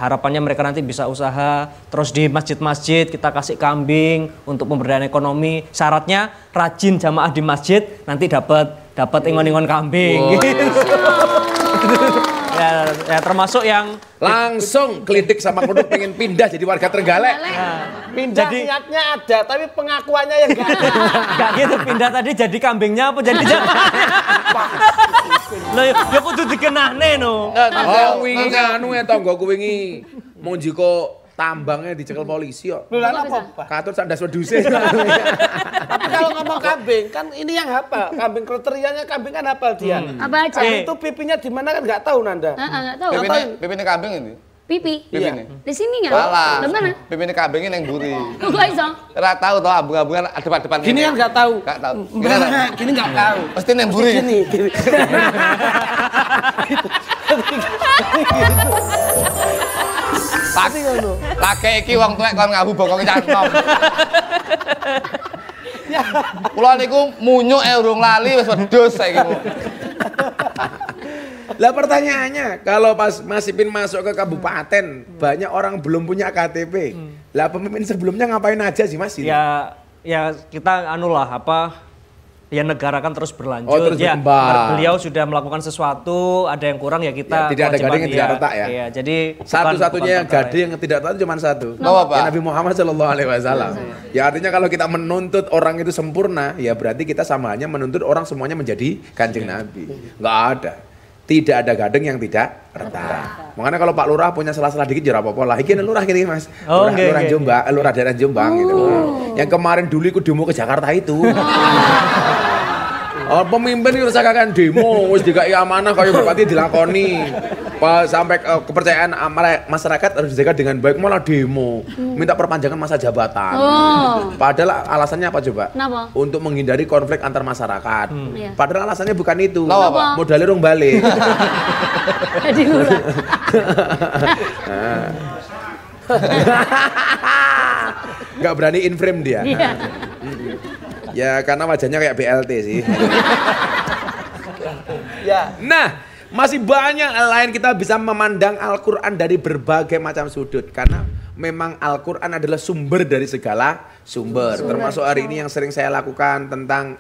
Speaker 12: harapannya mereka nanti bisa usaha. Terus di masjid-masjid kita kasih kambing untuk pemberdayaan ekonomi. Syaratnya rajin jamaah di masjid nanti dapat ingon-ingon kambing. Wow. Gitu. ya termasuk yang
Speaker 5: langsung Klidik sama Kuduk pengen pindah jadi warga Trenggalek.
Speaker 2: Pindah jadi, niatnya ada, tapi pengakuannya yang enggak ada.
Speaker 12: Enggak gitu, pindah tadi jadi kambingnya apa jadi jamaahnya? Loh ya kudu dikenahne no.
Speaker 5: Wingi anu ya tanggoku wingi mau jiko tambangnya dicekel polisi kok.
Speaker 2: Lha apa?
Speaker 5: Katut sandas wedhuse.
Speaker 2: Tapi kalau ngomong kambing kan ini yang hafal. Kambing kriterianya kambing kan hafal dia.
Speaker 3: Apa aja?
Speaker 2: Itu pipinya di mana kan enggak tahu Nanda.
Speaker 3: Enggak tahu.
Speaker 4: Pipinya kambing ini.
Speaker 3: Pipi?
Speaker 4: Iya.
Speaker 3: Di sini enggak?
Speaker 4: Salah.
Speaker 3: Di mana?
Speaker 4: Pipinya kambing yang buri.
Speaker 3: Kok iso?
Speaker 4: Ora tahu toh abang-abangan depan-depan
Speaker 2: gini kan enggak tahu.
Speaker 4: Enggak tahu.
Speaker 2: Gini enggak tahu.
Speaker 4: Pasti yang buri.
Speaker 2: Gini. Pasti ngono.
Speaker 4: Laki iki wong tuwek kon ngabu bokong cangkem. Kula niku munyuk urung lali wis wedhus saiki.
Speaker 5: Lah pertanyaannya, kalau pas Mas Ipin masuk ke kabupaten, banyak orang belum punya KTP. Lah pemimpin sebelumnya ngapain aja sih Mas?
Speaker 12: Ya kita ya negara kan terus berlanjut.
Speaker 5: Oh, terus berkembang.
Speaker 12: Beliau sudah melakukan sesuatu, ada yang kurang ya kita.
Speaker 5: Ya, tidak ada gading yang tidak retak ya.
Speaker 12: Iya, jadi
Speaker 5: satu-satunya yang gading yang tidak retak cuma satu. Ya, Nabi Muhammad SAW. Ya artinya kalau kita menuntut orang itu sempurna, ya berarti kita sama hanya menuntut orang semuanya menjadi Kanjeng Nabi. Enggak ada. Tidak ada gading yang tidak retak. Makanya kalau Pak Lurah punya salah-salah dikit ya apa-apa lah. Iki lurah gini Mas. Lurah Jombang, lurah daerah Jombang gitu. Yang kemarin dulu ikut demo ke Jakarta itu. Pemimpin itu rasakan demo, wis dikai amanah kaya bupati dilakoni. Sampai kepercayaan masyarakat harus dijaga dengan baik, malah demo. Minta perpanjangan masa jabatan. Padahal alasannya apa coba?
Speaker 3: Kenapa?
Speaker 5: Untuk menghindari konflik antar masyarakat. Padahal alasannya bukan itu.
Speaker 3: Kenapa?
Speaker 5: Modalnya rong balik.
Speaker 3: Jadi lurah.
Speaker 5: Nggak berani in-frame dia.
Speaker 3: Iya.
Speaker 5: Ya karena wajahnya kayak BLT sih.
Speaker 2: Ya.
Speaker 5: Nah, masih banyak lain kita bisa memandang Al-Quran dari berbagai macam sudut. Karena memang Al-Quran adalah sumber dari segala sumber. Termasuk hari ini yang sering saya lakukan tentang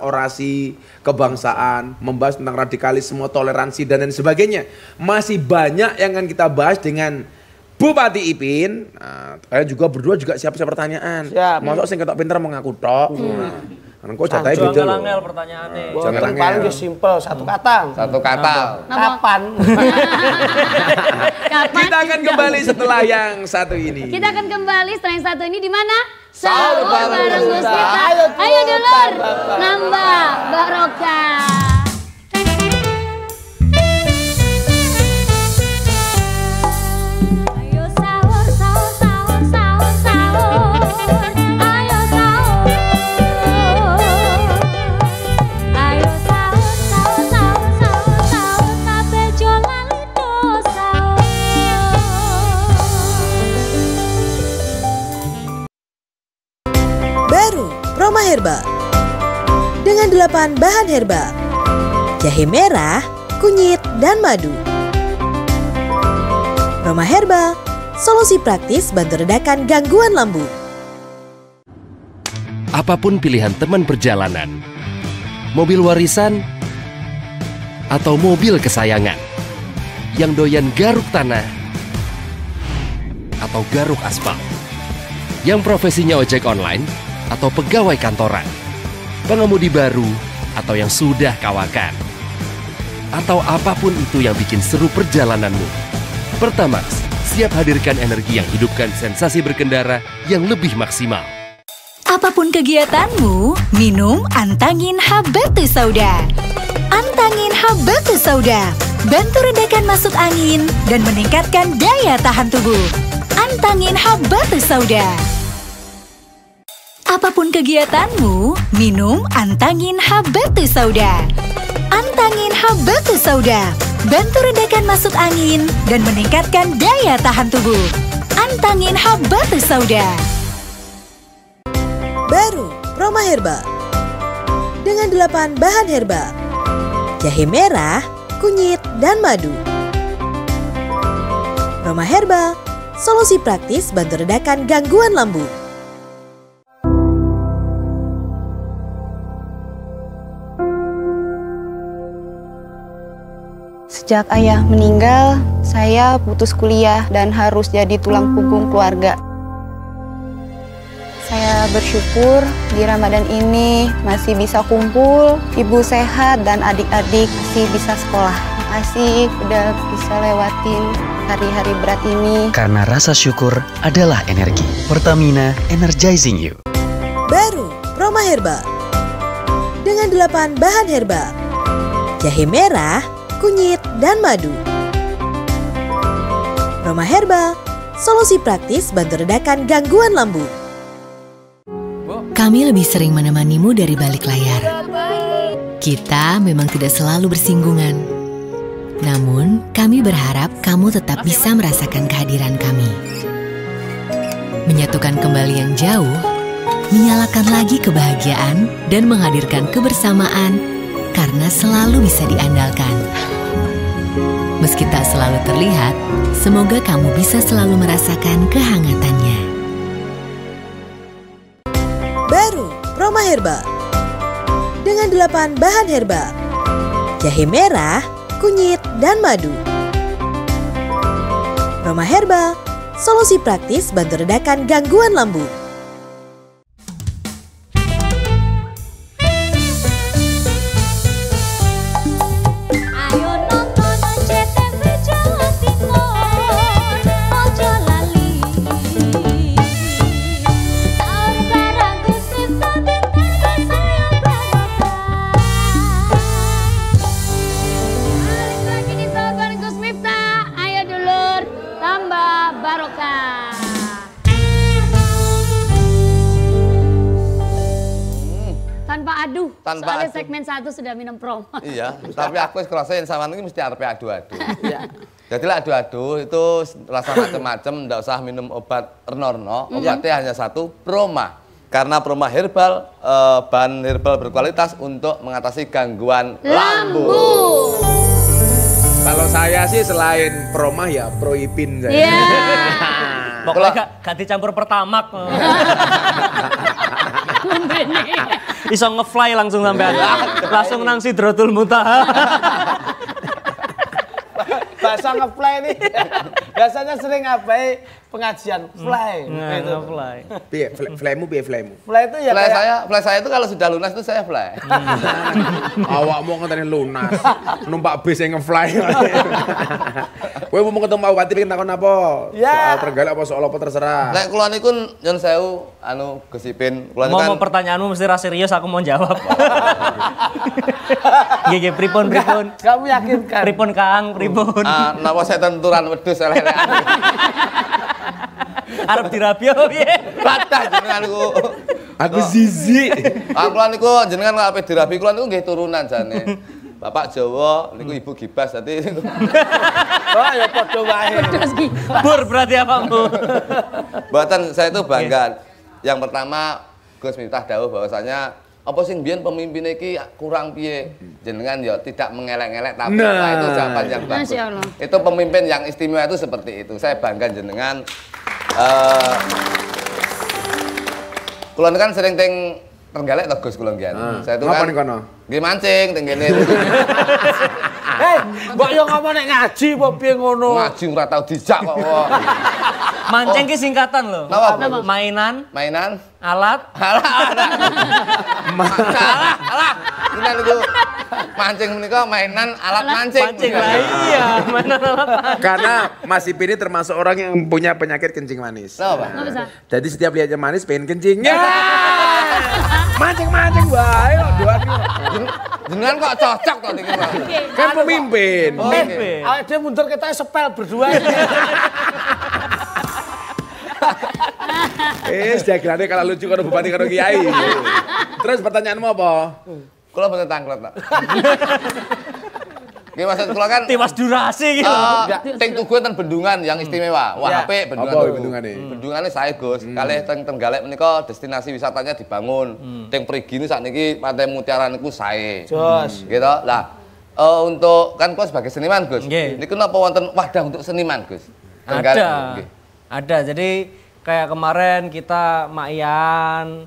Speaker 5: orasi kebangsaan, membahas tentang radikalisme, toleransi, dan lain sebagainya. Masih banyak yang akan kita bahas dengan Bupati Ipin. Kalian juga berdua juga siap-siap pertanyaan. Masuk sing ketok pinter mengaku tok. Engko jatahe beda lho.
Speaker 12: Angel pertanyaane.
Speaker 2: Jangan paling simpel, satu kata.
Speaker 4: Satu kata.
Speaker 2: Kapan?
Speaker 5: Kita akan kembali setelah yang satu ini.
Speaker 3: Kita akan kembali setelah yang satu ini di mana?
Speaker 4: Sahur bareng Gus Miftah.
Speaker 3: Ayo dulur, nambah barokah.
Speaker 8: Roma Herbal dengan 8 bahan herbal: jahe merah, kunyit, dan madu. Roma Herbal, solusi praktis bantu redakan gangguan lambung.
Speaker 10: Apapun pilihan teman perjalanan, mobil warisan atau mobil kesayangan, yang doyan garuk tanah atau garuk aspal, yang profesinya ojek online atau pegawai kantoran, pengemudi baru atau yang sudah kawakan, atau apapun itu yang bikin seru perjalananmu. Pertamax siap hadirkan energi yang hidupkan sensasi berkendara yang lebih maksimal.
Speaker 11: Apapun kegiatanmu, minum Antangin Habatus Sauda. Antangin Habatus Sauda bantu redakan masuk angin dan meningkatkan daya tahan tubuh. Antangin Habatus Sauda. Apapun kegiatanmu, minum Antangin Habatus Sauda. Antangin Habatus Sauda bantu redakan masuk angin dan meningkatkan daya tahan tubuh. Antangin Habatus Sauda.
Speaker 8: Baru Roma Herbal dengan 8 bahan herbal: jahe merah, kunyit, dan madu. Roma Herbal, solusi praktis bantu redakan gangguan lambung.
Speaker 6: Sejak ayah meninggal, saya putus kuliah dan harus jadi tulang punggung keluarga. Saya bersyukur di Ramadan ini masih bisa kumpul, ibu sehat dan adik-adik masih bisa sekolah. Makasih udah bisa lewatin hari-hari berat ini.
Speaker 7: Karena rasa syukur adalah energi. Pertamina, energizing you.
Speaker 8: Baru Roma Herbal dengan 8 bahan herbal: jahe merah, kunyit, dan madu. Roma Herbal, solusi praktis bantu redakan gangguan lambung.
Speaker 11: Kami lebih sering menemanimu dari balik layar. Kita memang tidak selalu bersinggungan. Namun, kami berharap kamu tetap bisa merasakan kehadiran kami. Menyatukan kembali yang jauh, menyalakan lagi kebahagiaan, dan menghadirkan kebersamaan karena selalu bisa diandalkan. Meski tak selalu terlihat, semoga kamu bisa selalu merasakan kehangatannya.
Speaker 8: Baru Proma Herbal dengan 8 bahan herbal: jahe merah, kunyit, dan madu. Proma Herbal, solusi praktis bantu redakan gangguan lambung.
Speaker 3: Tanpa soalnya segmen 1 sudah minum promo.
Speaker 4: Iya, tapi aku ngerasain sama ini mesti arepe adu-adu. Jadi lah adu-adu itu rasa macam-macam, enggak usah minum obat Reno-Reno, obatnya hanya satu, Proma. Karena Proma Herbal, bahan herbal berkualitas untuk mengatasi gangguan lambung.
Speaker 5: Kalau saya sih selain Proma ya Proipin saya.
Speaker 12: Yeah. Pokoknya gak dicampur pertamak. Iso ngefly langsung sampai langsung nang Sidratul Muntaha.
Speaker 2: Bahasa ngefly nih. Biasanya sering ngapain pengajian fly.
Speaker 5: Fly. Piye flymu piye flymu?
Speaker 2: Fly itu ya
Speaker 4: fly saya itu kalau sudah lunas itu saya fly.
Speaker 5: Awakmu ngenteni lunas. Numpak bis yang ngefly. Kowe mau ketemu Pak Bupati pengen takon apa? Soal Trenggalek apa soal apa terserah.
Speaker 4: Nek kula niku nyun sewu Gusipin. Kula
Speaker 12: mau pertanyaanmu mesti ra serius aku mau jawab. Nggih pripun.
Speaker 2: Kamu yakinkan?
Speaker 12: Pripun Kang, pripun?
Speaker 4: Napa setan turan wedhus elek-elekan.
Speaker 12: Arep dirabi apa piye?
Speaker 4: Batas jenenganku.
Speaker 5: Aku zizi.
Speaker 4: Kula niku jenengan ape dirabi kula niku nggih turunan jane. Bapak Jawa niku Ibu Gibas dadi.
Speaker 2: Oh ya padha wae.
Speaker 12: Bur berarti apamu?
Speaker 4: Mboten, saya itu bangga. Yang pertama Gus Miftah dawuh bahwasanya apa sing mbiyen pemimpin iki kurang piye? Jenengan ya tidak mengelek-elek tapi itu jawaban yang bagus. Itu pemimpin yang istimewa itu seperti itu. Saya bangga jenengan kula kan sering teng Trenggalek to Gus kula nggih. Saya itu kan nggih mancing teng kene.
Speaker 2: Mbok yo ngomong nek ngaji apa piye ngono?
Speaker 4: Ngaji ora tau dijak kok.
Speaker 12: Mancing ki singkatan lho. Mainan, alat.
Speaker 4: Ini niku mancing menika mainan alat mancing.
Speaker 12: Iya, mainan alat.
Speaker 5: Karena Mas Ipin ini termasuk orang yang punya penyakit kencing manis. Jadi setiap lihatnya manis pengen kencing. Mancing wae kok doan.
Speaker 4: Jenengan kok cocok to niki, Pak.
Speaker 5: Kan pemimpin.
Speaker 2: Awake dhewe mundur kita sepel berdua.
Speaker 5: Jagelane kalau lucu karo bupati karo kiai. Terus pertanyaanmu apa?
Speaker 4: Kula mboten tanglet, Pak. Nggih maksud kula kan
Speaker 12: tiwas durasi gitu.
Speaker 4: Teng Tugu ten bendungan yang istimewa. Wah, apik bendungan.
Speaker 5: Apa bendungane?
Speaker 4: Bendungane sae, Gus. Kalih teng Trenggalek menika destinasi wisatanya dibangun. Teng Prigini sakniki Pantai Mutiara niku sae.
Speaker 2: Jos.
Speaker 4: Gitu. Lah, untuk kan kula sebagai seniman, Gus. Niku napa wonten wadah untuk seniman, Gus?
Speaker 12: Ada. Jadi kayak kemarin kita Ma'ian,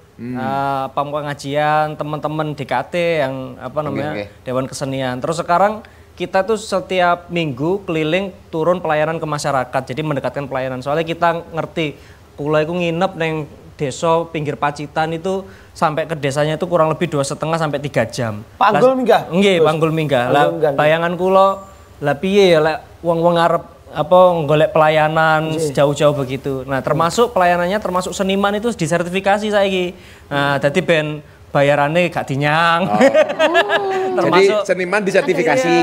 Speaker 12: pengajian teman-teman DKT yang apa namanya Dewan Kesenian. Terus sekarang kita tuh setiap minggu keliling turun pelayanan ke masyarakat. Jadi mendekatkan pelayanan. Soalnya kita ngerti kula iku nginep neng desa pinggir Pacitan itu sampai ke desanya itu kurang lebih 2,5 sampai 3 jam.
Speaker 2: Panggul minggah.
Speaker 12: Nggih, panggul minggah. Lah bayangan kula lah piye ya lek wong-wong arep apa golek pelayanan sejauh-jauh begitu. Nah, termasuk pelayanannya termasuk seniman itu disertifikasi saiki. Nah, dadi ben bayarannya gak dinyang.
Speaker 5: Jadi seniman disertifikasi.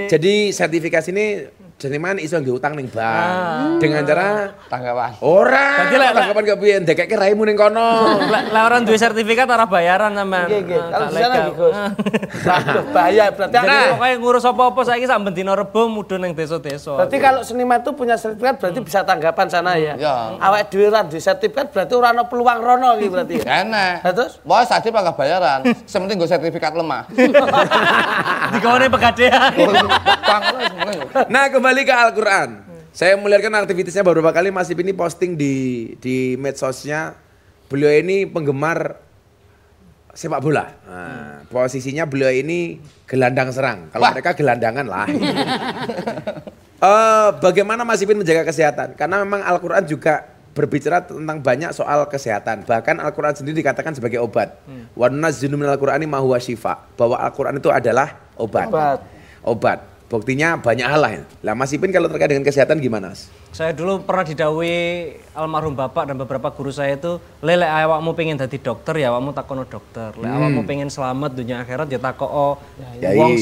Speaker 5: Jadi sertifikasi ini jenengan iso nggih utang ning bank dengan cara
Speaker 4: tanggapan.
Speaker 5: Ora.
Speaker 12: Berarti lek
Speaker 5: tanggapan kepiye ndekeke raimu ning kono.
Speaker 12: Lek ora duwe sertifikat ora bayaran sampean.
Speaker 2: Nggih. Kalau di sana nggih, Gus. Aduh, bahaya berarti.
Speaker 12: Nah, pokoke ngurus apa-apa saiki sak bendina Rebo mudhun ning desa-desa.
Speaker 2: Berarti kalau seniman itu punya sertifikat berarti bisa tanggapan sana ya. Awake dhewe ora duwe sertifikat berarti ora ono peluang rono iki berarti.
Speaker 4: Enak.
Speaker 2: Terus?
Speaker 4: Wah, sadip enggak bayaran. Sementing gue sertifikat lemah.
Speaker 12: Digawane pegadean.
Speaker 5: Nah, kembali ke Al-Quran. Saya melihatkan aktivitasnya beberapa kali Mas Ipin ini posting di medsosnya. Beliau ini penggemar sepak bola. Nah, posisinya beliau ini gelandang serang. Kalau mereka gelandangan lah. Bagaimana Mas Ipin menjaga kesehatan? Karena memang Al-Quran juga berbicara tentang banyak soal kesehatan. Bahkan Al-Quran sendiri dikatakan sebagai obat. Wa nunazzilu minal Qur'ani ma huwa syifa. Bahwa Al-Quran itu adalah obat. Buktinya banyak hal lah. Lah Mas Ipin kalau terkait dengan kesehatan gimana, Mas?
Speaker 12: Saya dulu pernah didhawuhi almarhum bapak dan beberapa guru saya itu, lek awakmu pengen dadi dokter ya awakmu takono dokter. Lek awakmu pengen selamat dunia akhirat ya takoko wong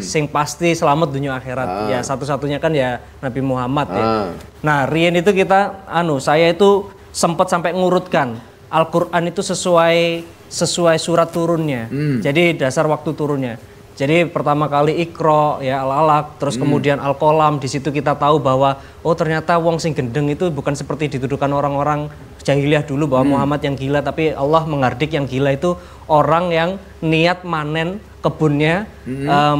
Speaker 12: sing pasti selamat dunia akhirat. Ya satu-satunya kan ya Nabi Muhammad ya. Nah, riyen itu saya itu sempat sampai ngurutkan Al-Qur'an itu sesuai surat turunnya. Jadi dasar waktu turunnya. Jadi pertama kali Iqra ya Al-Alaq, terus kemudian Al-Qalam. Di situ kita tahu bahwa oh ternyata wong sing gendeng itu bukan seperti dituduhkan orang-orang jahiliyah dulu bahwa Muhammad yang gila, tapi Allah menghardik yang gila itu orang yang niat manen kebunnya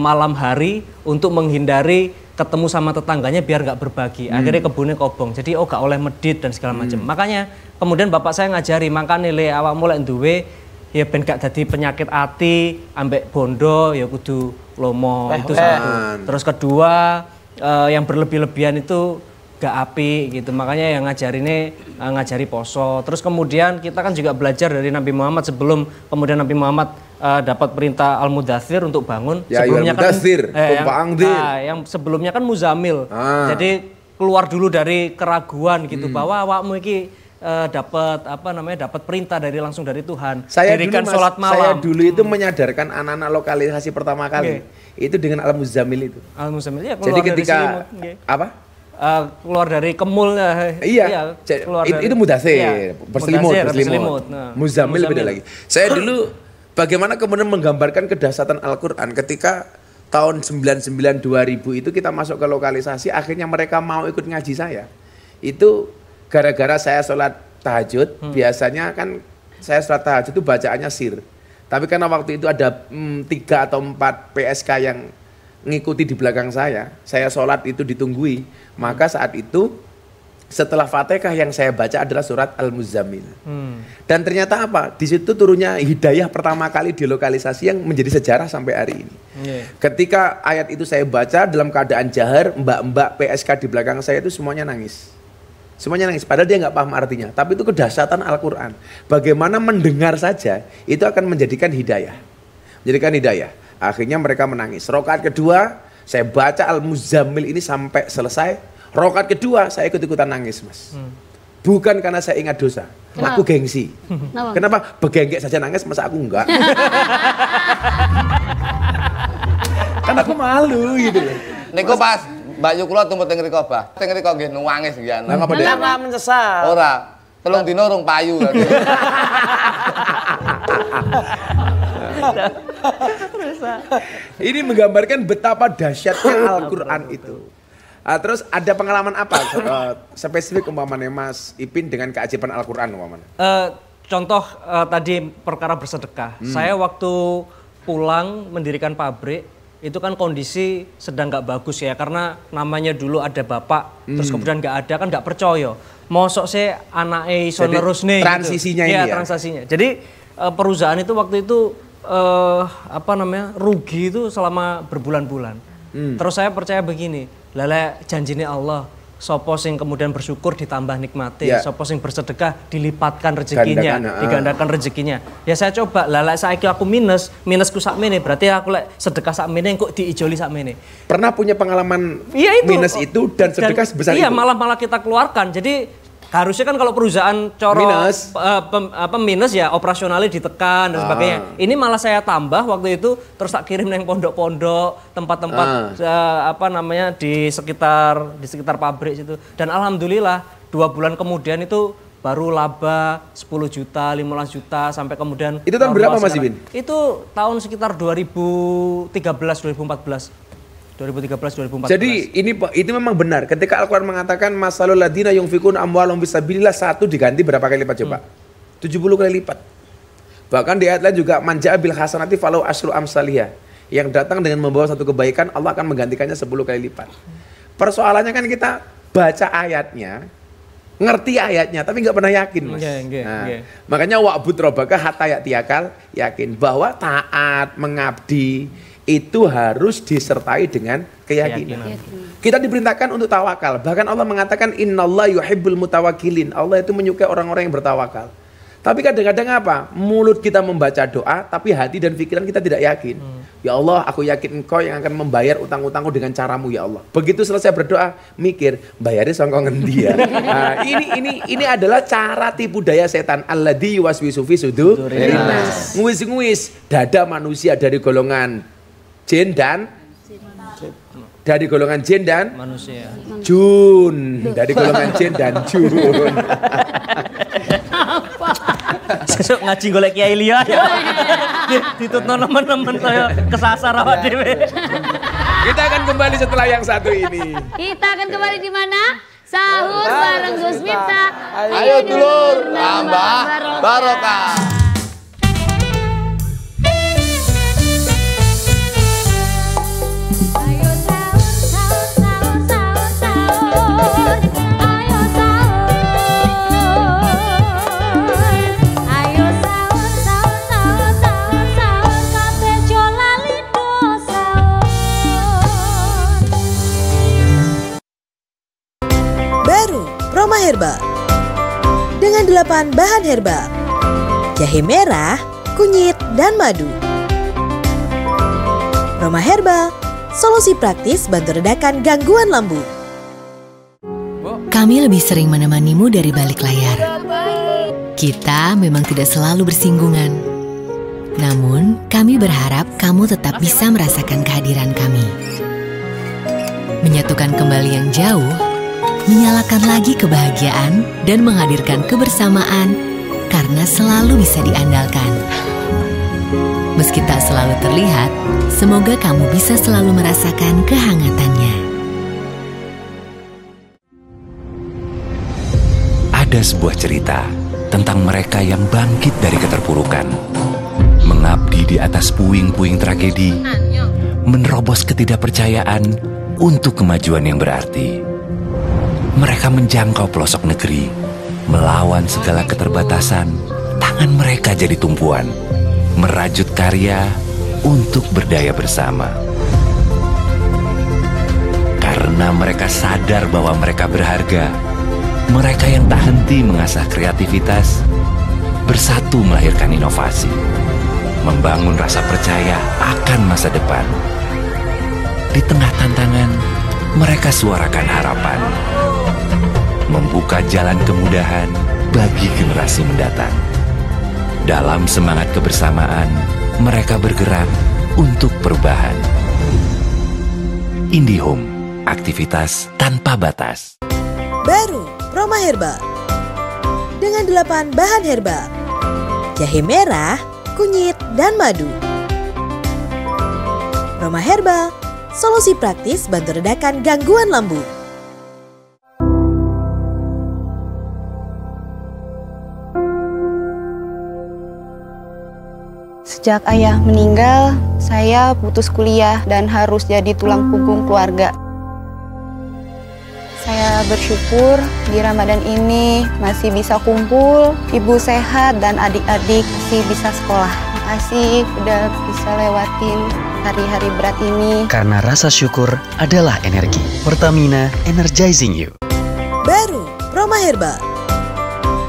Speaker 12: malam hari untuk menghindari ketemu sama tetangganya biar nggak berbagi. Akhirnya kebunnya kobong. Jadi gak oleh medit dan segala macam. Makanya kemudian bapak saya ngajari makane le awak mulai duwe ya ben gak dadi penyakit ati ambek bondo ya kudu lomo itu satu. Terus kedua yang berlebih-lebihan itu gak api gitu. Makanya yang ngajari poso. Terus kemudian kita kan juga belajar dari Nabi Muhammad sebelum kemudian Nabi Muhammad dapat perintah Al-Mudaththir untuk bangun.
Speaker 5: Ya,
Speaker 12: sebelumnya kan
Speaker 5: yang
Speaker 12: sebelumnya kan Muzamil. Jadi keluar dulu dari keraguan gitu bahwa awakmu iki dapat perintah langsung dari Tuhan. Dirikan sholat malam.
Speaker 5: Saya dulu itu menyadarkan anak-anak lokalisasi pertama kali itu dengan Al-Muzammil itu.
Speaker 12: Al-Muzammil ya.
Speaker 5: Jadi ketika
Speaker 12: keluar dari kemul.
Speaker 5: Iya. Itu Mudaththir, berselimut. Nah, Muzammil beda lagi. Saya dulu bagaimana kemudian menggambarkan kedahsyatan Al-Quran ketika tahun 99 2000 itu kita masuk ke lokalisasi, akhirnya mereka mau ikut ngaji saya. Itu gara-gara saya sholat tahajud, biasanya kan saya sholat tahajud itu bacaannya sir. Tapi karena waktu itu ada 3 atau 4 PSK yang ngikuti di belakang saya sholat itu ditunggui. Maka saat itu setelah Fatihah yang saya baca adalah surat Al-Muzammil. Dan ternyata apa? Di situ turunnya hidayah pertama kali di lokalisasi yang menjadi sejarah sampai hari ini. Ketika ayat itu saya baca dalam keadaan jahar, mbak-mbak PSK di belakang saya itu semuanya nangis. Semuanya nangis, padahal dia nggak paham artinya. Tapi itu kedahsyatan Al-Quran. Bagaimana mendengar saja, itu akan menjadikan hidayah. Akhirnya mereka menangis. Rakaat kedua, saya baca Al-Muzammil ini sampai selesai. Rakaat kedua, saya ikut-ikutan nangis, Mas. Bukan karena saya ingat dosa. Aku gengsi. Kenapa? Begengek saja nangis, masa aku enggak? Kan aku malu gitu loh.
Speaker 4: Niku pas Mbak Yu kula tumpet teng mriko, Bah. Teng mriko nggih nuwangis nggih.
Speaker 5: Lah ngapa Dek?
Speaker 2: Karena menyesal.
Speaker 4: Ora. 3 dina rung payu.
Speaker 5: Ini menggambarkan betapa dahsyatnya Al-Quran itu. Terus ada pengalaman apa spesifik umpamanya Mas Ipin dengan keajaiban Al-Quran umpamanya?
Speaker 12: Contoh tadi perkara bersedekah. Saya waktu pulang mendirikan pabrik, itu kan kondisi sedang nggak bagus ya, karena namanya dulu ada bapak, terus kemudian nggak ada, kan nggak percaya. Mosok saya anaknya iso nerus nih.
Speaker 5: Transisinya
Speaker 12: gitu.
Speaker 5: ini ya?
Speaker 12: Transisinya. Jadi perusahaan itu waktu itu rugi itu selama berbulan-bulan. Terus saya percaya begini, lele janjinya Allah. Sopo sing kemudian bersyukur ditambah nikmati, sopo sing bersedekah dilipatkan rezekinya, digandakan rezekinya. Ya saya coba, lala saiki aku minusku sakmene, berarti aku lek sedekah sakmene kok diijoli sakmene.
Speaker 5: Pernah punya pengalaman minus itu dan sedekah sebesar itu?
Speaker 12: Iya, malah kita keluarkan. Jadi Harusnya kan kalau perusahaan
Speaker 5: minus.
Speaker 12: Minus ya operasionalnya ditekan dan sebagainya. Ini malah saya tambah waktu itu terus tak kirim neng pondok-pondok, tempat-tempat di sekitar pabrik situ. Dan alhamdulillah 2 bulan kemudian itu baru laba 10 juta, 15 juta sampai kemudian.
Speaker 5: Itu tahun berapa Mas Ibin?
Speaker 12: Itu tahun sekitar 2013-2014. 2013-2014.
Speaker 5: Jadi itu memang benar. Ketika Al-Quran mengatakan masalul ladina yunfikun amwalahum fisabilillah, 1 diganti berapa kali lipat coba? 70 kali lipat. Bahkan di ayat lain juga manja bil hasanati falau asyru amsaliyah. Yang datang dengan membawa satu kebaikan, Allah akan menggantikannya 10 kali lipat. Persoalannya kan kita baca ayatnya, ngerti ayatnya tapi nggak pernah yakin, Mas. Makanya wa'bud rabbaka hatta ya'tiyakal yakin, bahwa taat mengabdi itu harus disertai dengan keyakinan. Kita diperintahkan untuk tawakal. Bahkan Allah mengatakan innallaha yuhibbul mutawakkilin. Allah itu menyukai orang-orang yang bertawakal. Tapi kadang-kadang apa? Mulut kita membaca doa, tapi hati dan pikiran kita tidak yakin. Ya Allah, aku yakin Engkau yang akan membayar utang-utangku dengan caramu ya Allah. Begitu selesai berdoa, mikir, bayarnya sangka ngendi ya. Nah, ini adalah cara tipu daya setan. Alladzi yuwaswisu fi sudurin nas. Nguis-nguis dada manusia dari golongan jin dan
Speaker 12: manusia.
Speaker 5: Jun dari golongan jin dan jun.
Speaker 12: Sesuk ngaji golek kiai liya ya. Ditutno teman-teman saya kesasar awak dhewe.
Speaker 5: Kita akan kembali setelah yang satu ini.
Speaker 3: Kita akan kembali di mana? Sahur bareng Gus Miftah.
Speaker 4: Ayo dulur, tambah barokah.
Speaker 8: Roma Herbal dengan 8 bahan herbal: jahe merah, kunyit, dan madu. Roma Herbal, solusi praktis bantu redakan gangguan lambung.
Speaker 11: Kami lebih sering menemanimu dari balik layar. Kita memang tidak selalu bersinggungan. Namun, kami berharap kamu tetap bisa merasakan kehadiran kami. Menyatukan kembali yang jauh, menyalakan lagi kebahagiaan dan menghadirkan kebersamaan karena selalu bisa diandalkan. Meski tak selalu terlihat, semoga kamu bisa selalu merasakan kehangatannya.
Speaker 9: Ada sebuah cerita tentang mereka yang bangkit dari keterpurukan, mengabdi di atas puing-puing tragedi, menerobos ketidakpercayaan untuk kemajuan yang berarti. Mereka menjangkau pelosok negeri, melawan segala keterbatasan, tangan mereka jadi tumpuan, merajut karya untuk berdaya bersama. Karena mereka sadar bahwa mereka berharga, mereka yang tak henti mengasah kreativitas, bersatu melahirkan inovasi, membangun rasa percaya akan masa depan. Di tengah tantangan, mereka suarakan harapan, membuka jalan kemudahan bagi generasi mendatang. Dalam semangat kebersamaan, mereka bergerak untuk perubahan. IndiHome, aktivitas tanpa batas.
Speaker 8: Baru Roma Herbal dengan 8 bahan herbal: jahe merah, kunyit, dan madu. Roma Herbal, solusi praktis bantu redakan gangguan lambung.
Speaker 6: Sejak ayah meninggal, saya putus kuliah dan harus jadi tulang punggung keluarga. Saya bersyukur di Ramadan ini masih bisa kumpul, ibu sehat dan adik-adik masih bisa sekolah. Makasih udah bisa lewatin hari-hari berat ini.
Speaker 7: Karena rasa syukur adalah energi. Pertamina, energizing you.
Speaker 8: Baru Roma Herbal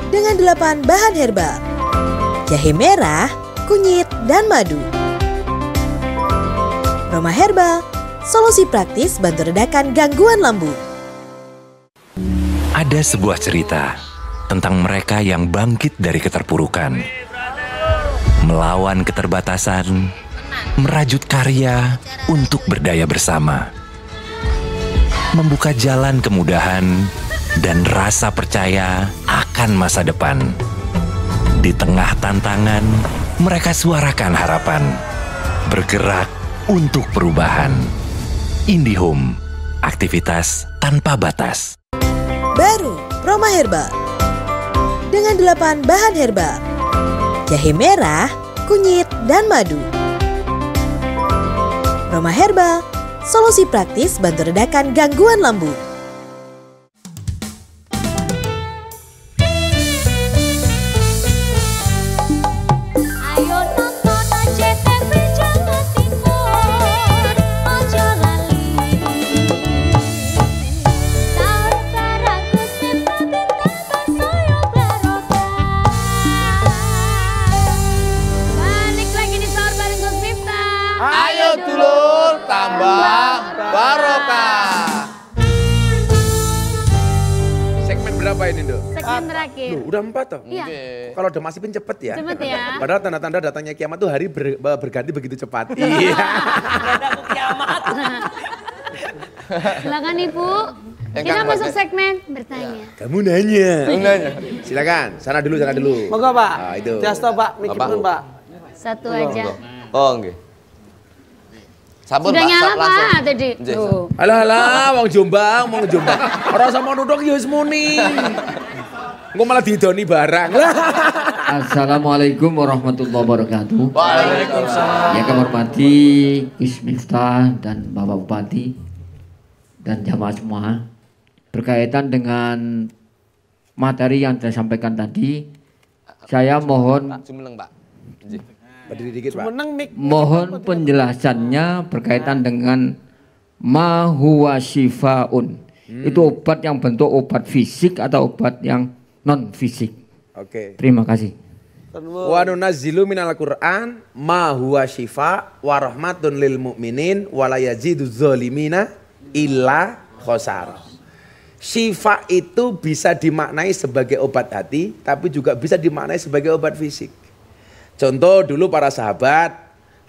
Speaker 8: dengan 8 bahan herbal: jahe merah, kunyit, dan madu. Roma Herbal, solusi praktis bantu redakan gangguan lambung.
Speaker 9: Ada sebuah cerita tentang mereka yang bangkit dari keterpurukan, melawan keterbatasan, merajut karya untuk berdaya bersama, membuka jalan kemudahan dan rasa percaya akan masa depan. Di tengah tantangan, mereka suarakan harapan, bergerak untuk perubahan. IndiHome, aktivitas tanpa batas.
Speaker 8: Baru Proma Herbal dengan 8 bahan herbal: jahe merah, kunyit, dan madu. Proma Herbal, solusi praktis bantu redakan gangguan lambung.
Speaker 4: Barokah.
Speaker 5: Segmen berapa ini, Dok?
Speaker 3: Segmen terakhir.
Speaker 5: Loh, udah 4 toh?
Speaker 3: Iya.
Speaker 5: Kalau udah masih pun cepet ya.
Speaker 3: Cepet ya.
Speaker 5: Padahal tanda-tanda datangnya kiamat tuh hari berganti begitu cepat. Iya.
Speaker 3: Silakan Ibu. Kita masuk segmen bertanya.
Speaker 5: Kamu nanya. Silakan, sana dulu.
Speaker 2: Monggo, Pak.
Speaker 5: Ah, itu.
Speaker 2: Diasto, Pak. Mikrofon, Pak.
Speaker 3: Satu aja.
Speaker 4: Oh, nggih. Sampun,
Speaker 3: Sudah
Speaker 4: Pak,
Speaker 3: nyala
Speaker 4: langsung.
Speaker 3: Pak tadi. Tuh.
Speaker 5: Alah, wong Jombang. Ora sama nuduk ya wis muni. Engko malah didoni barang.
Speaker 13: Assalamualaikum warahmatullahi wabarakatuh.
Speaker 4: Waalaikumsalam.
Speaker 13: Yang kami hormati Gus Miftah dan Bapak Bupati dan jamaah semua, berkaitan dengan materi yang saya sampaikan tadi, saya mohon
Speaker 5: Berdiri dikit, Pak.
Speaker 13: mohon penjelasannya berkaitan dengan ma huwa syifaun. Itu obat yang bentuk obat fisik atau obat yang non fisik.
Speaker 5: Oke.
Speaker 13: Terima kasih.
Speaker 5: Wa nunazzilu minal Qur'an ma huwa syifa wa rahmatun lil mu'minin wa la yazidu dzalimina illa khosar. Syifa itu bisa dimaknai sebagai obat hati, tapi juga bisa dimaknai sebagai obat fisik. Contoh dulu para sahabat,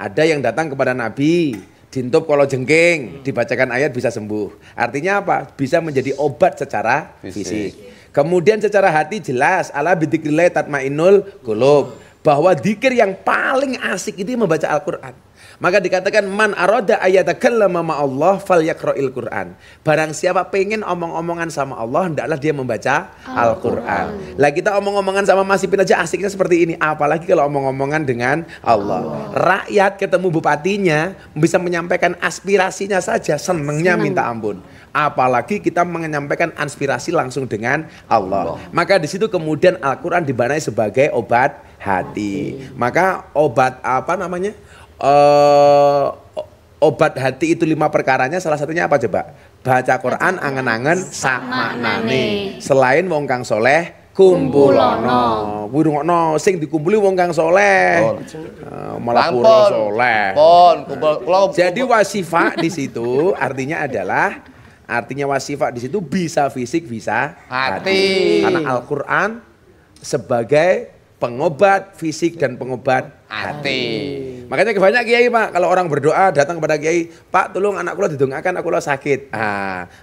Speaker 5: ada yang datang kepada Nabi, diintup kalau jengking, dibacakan ayat bisa sembuh. Artinya apa? Bisa menjadi obat secara fisik. Kemudian secara hati jelas, ala bidzikrillah tatmainnul qulub, bahwa dzikir yang paling asik itu membaca Al-Qur'an. Maka dikatakan man arada ayatakallama ma Allah falyaqra'il Qur'an. Barang siapa pengen omong-omongan sama Allah, hendaklah dia membaca Al-Qur'an. Lah kita omong-omongan sama Mas Ipin aja asiknya seperti ini, apalagi kalau omong-omongan dengan Allah. Rakyat ketemu bupatinya bisa menyampaikan aspirasinya saja, senengnya minta ampun. Apalagi kita menyampaikan aspirasi langsung dengan Allah. Maka di situ kemudian Al-Qur'an dibanai sebagai obat hati. Maka obat apa namanya? Obat hati itu 5 perkaranya, salah satunya apa coba? Baca Quran angen-angen sak maknane. Selain wong kang soleh kumpulono. Kuwi rungokno sing dikumpuli wong kang soleh. Malah pura soleh. Jadi wasifa di situ artinya wasifa di situ bisa fisik bisa hati. Karena Al-Qur'an sebagai pengobat fisik dan pengobat hati. Makanya banyak kiai, Pak, kalau orang berdoa datang kepada kiai, Pak tolong anak kula didongakan, aku kula sakit.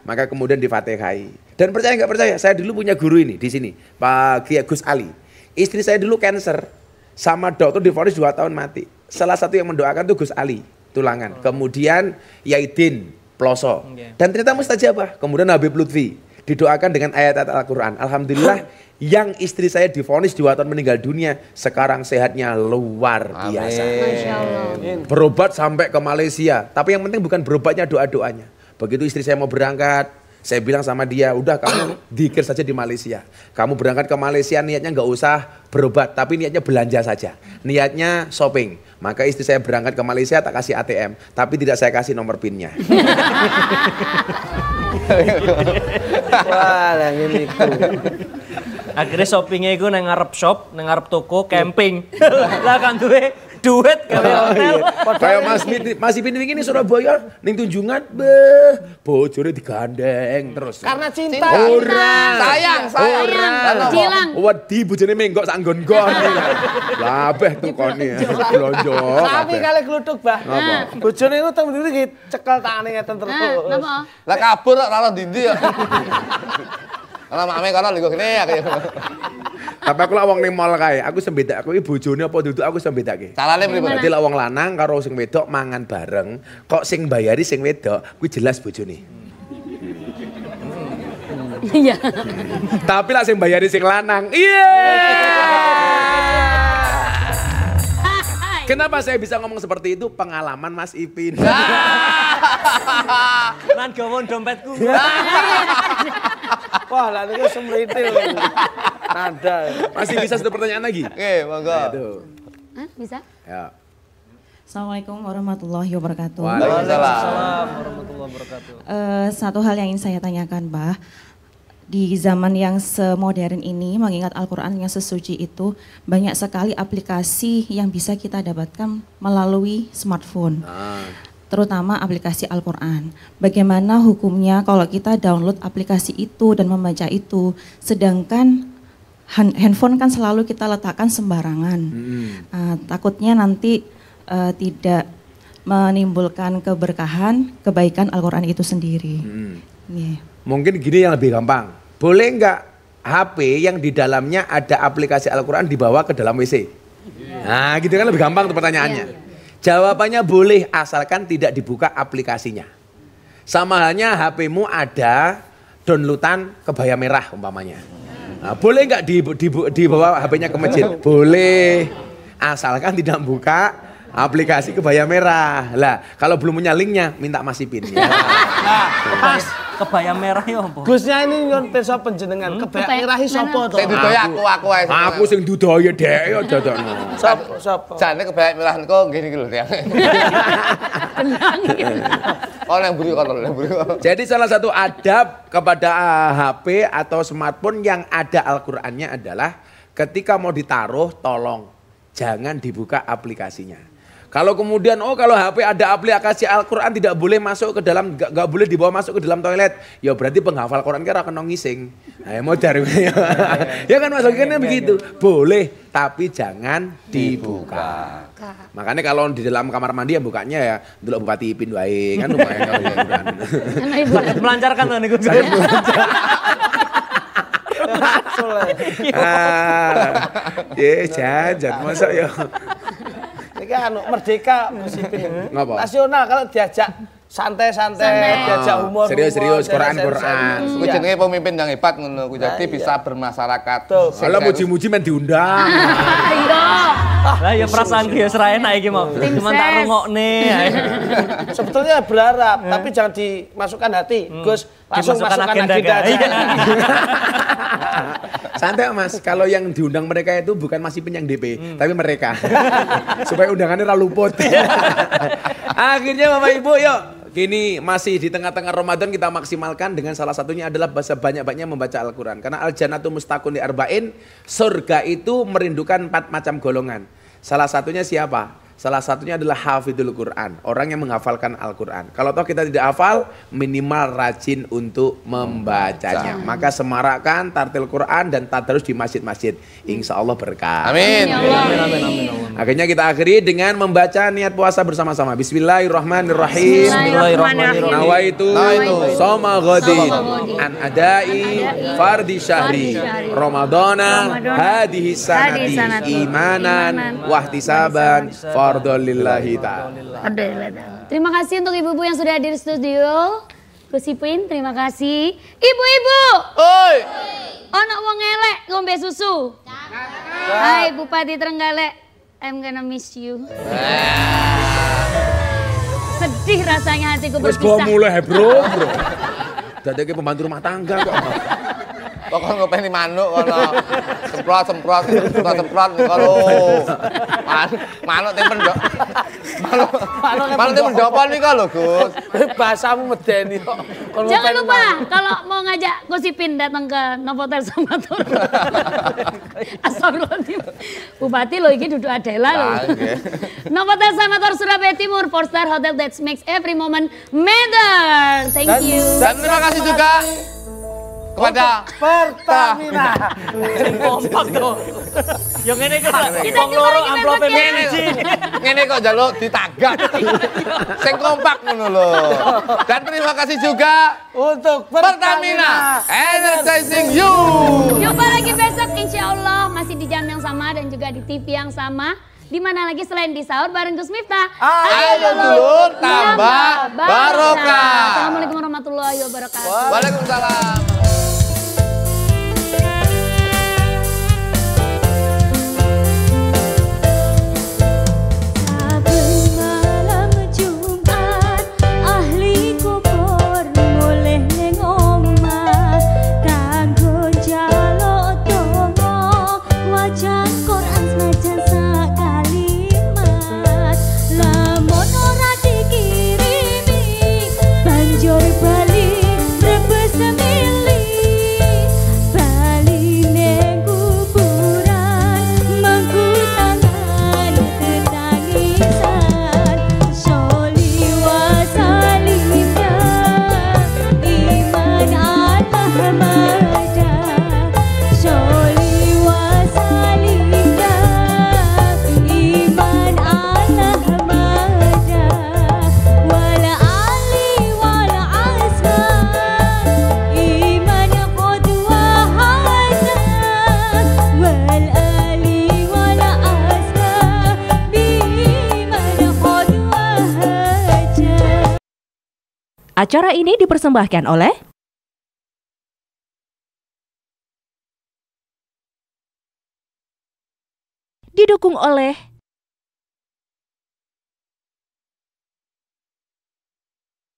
Speaker 5: Maka kemudian difatihai. Dan percaya nggak percaya, saya dulu punya guru ini di sini, Pak Kiai Gus Ali. Istri saya dulu cancer, sama dokter divonis 2 tahun mati. Salah satu yang mendoakan itu Gus Ali, tulangan. Kemudian Yaidin, Ploso. Dan ternyata mustajabah. Kemudian Habib Lutfi didoakan dengan ayat-ayat Al-Quran. Alhamdulillah yang istri saya divonis 2 tahun meninggal dunia, sekarang sehatnya luar biasa. Berobat sampai ke Malaysia. Tapi yang penting bukan berobatnya, doa-doanya. Begitu istri saya mau berangkat, saya bilang sama dia, udah kamu dzikir saja di Malaysia. Kamu berangkat ke Malaysia niatnya nggak usah berobat, tapi niatnya belanja saja. Niatnya shopping. Maka istri saya berangkat ke Malaysia tak kasih ATM, tapi tidak saya kasih nomor PIN-nya.
Speaker 2: Wah, ini
Speaker 12: Akhirnya shoppingnya itu nang ngarep shop, nang ngarep toko, camping. Lah kan duwe duit gawe hotel.
Speaker 5: Kayak Mas Ipin ini Surabaya ning Tunjungan bojone digandeng terus.
Speaker 2: Karena cinta.
Speaker 5: Ora.
Speaker 4: Sayang.
Speaker 3: Jilang.
Speaker 5: Wedi bojone menggok sak nggon-nggon. Labeh tuh koni. Blonjo.
Speaker 2: Tapi kali gluduk, Bah. Bojone itu temen iki cekel tangane ngeten terus.
Speaker 3: Napa?
Speaker 4: Lah kabur kok ora ndi ya. Ana mame kono lho kene ya.
Speaker 5: Tapi aku lak wong ning mall kae, aku sembedak aku iki bojone apa duduk aku sembedake.
Speaker 4: Calane mripate?
Speaker 5: Dadi lak wong lanang karo sing wedok mangan bareng, kok sing bayari sing wedok, kuwi jelas bojone.
Speaker 3: Iya.
Speaker 5: Tapi lak sing bayari sing lanang. Iya. Kenapa saya bisa ngomong seperti itu? Pengalaman Mas Ipin.
Speaker 12: Nan gawon dompetku.
Speaker 2: Wah, lah niku semritil. Nada.
Speaker 5: Masih bisa satu pertanyaan lagi?
Speaker 4: Oke, monggo.
Speaker 3: Hah, bisa?
Speaker 5: Ya.
Speaker 14: Assalamualaikum warahmatullahi wabarakatuh.
Speaker 4: Waalaikumsalam
Speaker 12: warahmatullahi wabarakatuh.
Speaker 14: Satu hal yang ingin saya tanyakan, Mbah. Di zaman yang semodern ini, mengingat Al-Quran yang sesuci itu, banyak sekali aplikasi yang bisa kita dapatkan melalui smartphone. Terutama aplikasi Al-Quran. Bagaimana hukumnya kalau kita download aplikasi itu dan membaca itu, sedangkan handphone kan selalu kita letakkan sembarangan. Takutnya nanti tidak menimbulkan keberkahan, kebaikan Al-Quran itu sendiri.
Speaker 5: Mungkin gini yang lebih gampang. Boleh nggak HP yang di dalamnya ada aplikasi Al-Quran dibawa ke dalam WC? Nah gitu kan lebih gampang tuh pertanyaannya. Jawabannya boleh asalkan tidak dibuka aplikasinya. Sama halnya HP-mu ada downloadan kebaya merah umpamanya. Nah, boleh nggak dibawa HP-nya ke masjid? Boleh, asalkan tidak buka aplikasi kebaya merah. Lah, kalau belum punya linknya, minta Mas Ipin. Ya.
Speaker 12: Pas kebaya merah ya apa?
Speaker 2: Gusnya ini nyon pirsa panjenengan, kebaya merah sapa to?
Speaker 4: Sing dudaya aku ae.
Speaker 5: Aku sing dudaya dhek ya dadakno.
Speaker 2: Sapa?
Speaker 4: Jane kebaya merah niku nggih iki lho ya. Oh, yang buri kono, yang buri.
Speaker 5: Jadi salah satu adab kepada HP atau smartphone yang ada Al-Qur'annya adalah ketika mau ditaruh tolong jangan dibuka aplikasinya. Kalau kemudian kalau HP ada aplikasi Al-Qur'an tidak boleh masuk ke dalam, gak boleh dibawa masuk ke dalam toilet. Ya berarti penghafal Quran kira kena ngising. Nah, modar. Ya kan Mas kan begitu. Boleh tapi jangan dibuka. Makanya kalau di dalam kamar mandi ya bukanya ya delok Bupati Ipin wae kan lumayan kalau hiburan.
Speaker 12: Sangat melancarkan tuh niku.
Speaker 5: Jajan masa ya.
Speaker 2: Ini anu merdeka musipin.
Speaker 5: Ngapa?
Speaker 2: Nasional kalau diajak santai-santai, diajak humor.
Speaker 5: Serius-serius Quran.
Speaker 4: Kuwi jenenge pemimpin yang hebat ngono kuwi. Jadi bisa bermasyarakat.
Speaker 5: Kalau muji-muji men diundang.
Speaker 3: Iya.
Speaker 12: Lah ya perasaan ki wis ra enak iki mau. Cuman tak rungokne.
Speaker 2: Sebetulnya berharap, tapi jangan dimasukkan hati. Gus, langsung masukkan agenda aja.
Speaker 5: Santai Mas, kalau yang diundang mereka itu bukan Mas Ipin yang DP, tapi mereka. Supaya undangannya luput. Akhirnya Bapak Ibu yuk. Kini masih di tengah-tengah Ramadan kita maksimalkan dengan salah satunya adalah sebanyak-banyaknya membaca Al-Quran. Karena al-jannatu mustaqun li arba'in, surga itu merindukan 4 macam golongan. Salah satunya siapa? Salah satunya adalah hafidhul Quran, orang yang menghafalkan Al-Quran. Kalau toh kita tidak hafal, minimal rajin untuk membacanya. Maka semarakkan tartil Quran dan tadarus di masjid-masjid. Insya Allah berkah.
Speaker 4: Amin.
Speaker 5: Akhirnya kita akhiri dengan membaca niat puasa bersama-sama. Bismillahirrahmanirrahim.
Speaker 12: Bismillahirrahmanirrahim.
Speaker 5: Nawaitu soma ghadin an adai fardi syahri Ramadana hadihi sanati imanan wahtisaban fardolillahi ta'ala.
Speaker 3: Terima kasih untuk ibu-ibu yang sudah hadir di studio. Gus Ipin, terima kasih. Ibu-ibu.
Speaker 4: Oi.
Speaker 3: Ono wong elek ngombe susu. Hai Bupati Trenggalek, I'm gonna miss you. Sedih rasanya hatiku berpisah.
Speaker 5: Wes mulai bro. Dadeke pembantu rumah tangga kok.
Speaker 4: Pokoknya ngopeni manuk kono. Semprot kalau manuk tempen ndok. Manuk tempen ndok apa nika lho, Gus?
Speaker 2: Bahasamu medeni kok.
Speaker 3: Jangan lupa kalau mau ngajak Gosipin datang ke Novotel Samator. Astagfirullahaladzim. Bupati lo ini duduk Adela lo. Novotel Samator Surabaya Timur, 4-star hotel that makes every moment matter. Thank you.
Speaker 4: Dan terima kasih juga kepada
Speaker 2: Pertamina.
Speaker 12: Kompak tuh. Yang ini
Speaker 3: kita
Speaker 12: loro amplopnya
Speaker 4: ngene kok njaluk ditagak. Sing kompak ngono lho. Dan terima kasih juga
Speaker 2: untuk
Speaker 4: Pertamina Energizing You.
Speaker 3: Jumpa lagi besok insya Allah masih di jam yang sama dan juga di TV yang sama. Di mana lagi selain di sahur bareng Gus Miftah.
Speaker 4: Ayo dulur tambah barokah.
Speaker 3: Assalamualaikum warahmatullahi wabarakatuh.
Speaker 4: Waalaikumsalam.
Speaker 1: Acara ini dipersembahkan oleh didukung oleh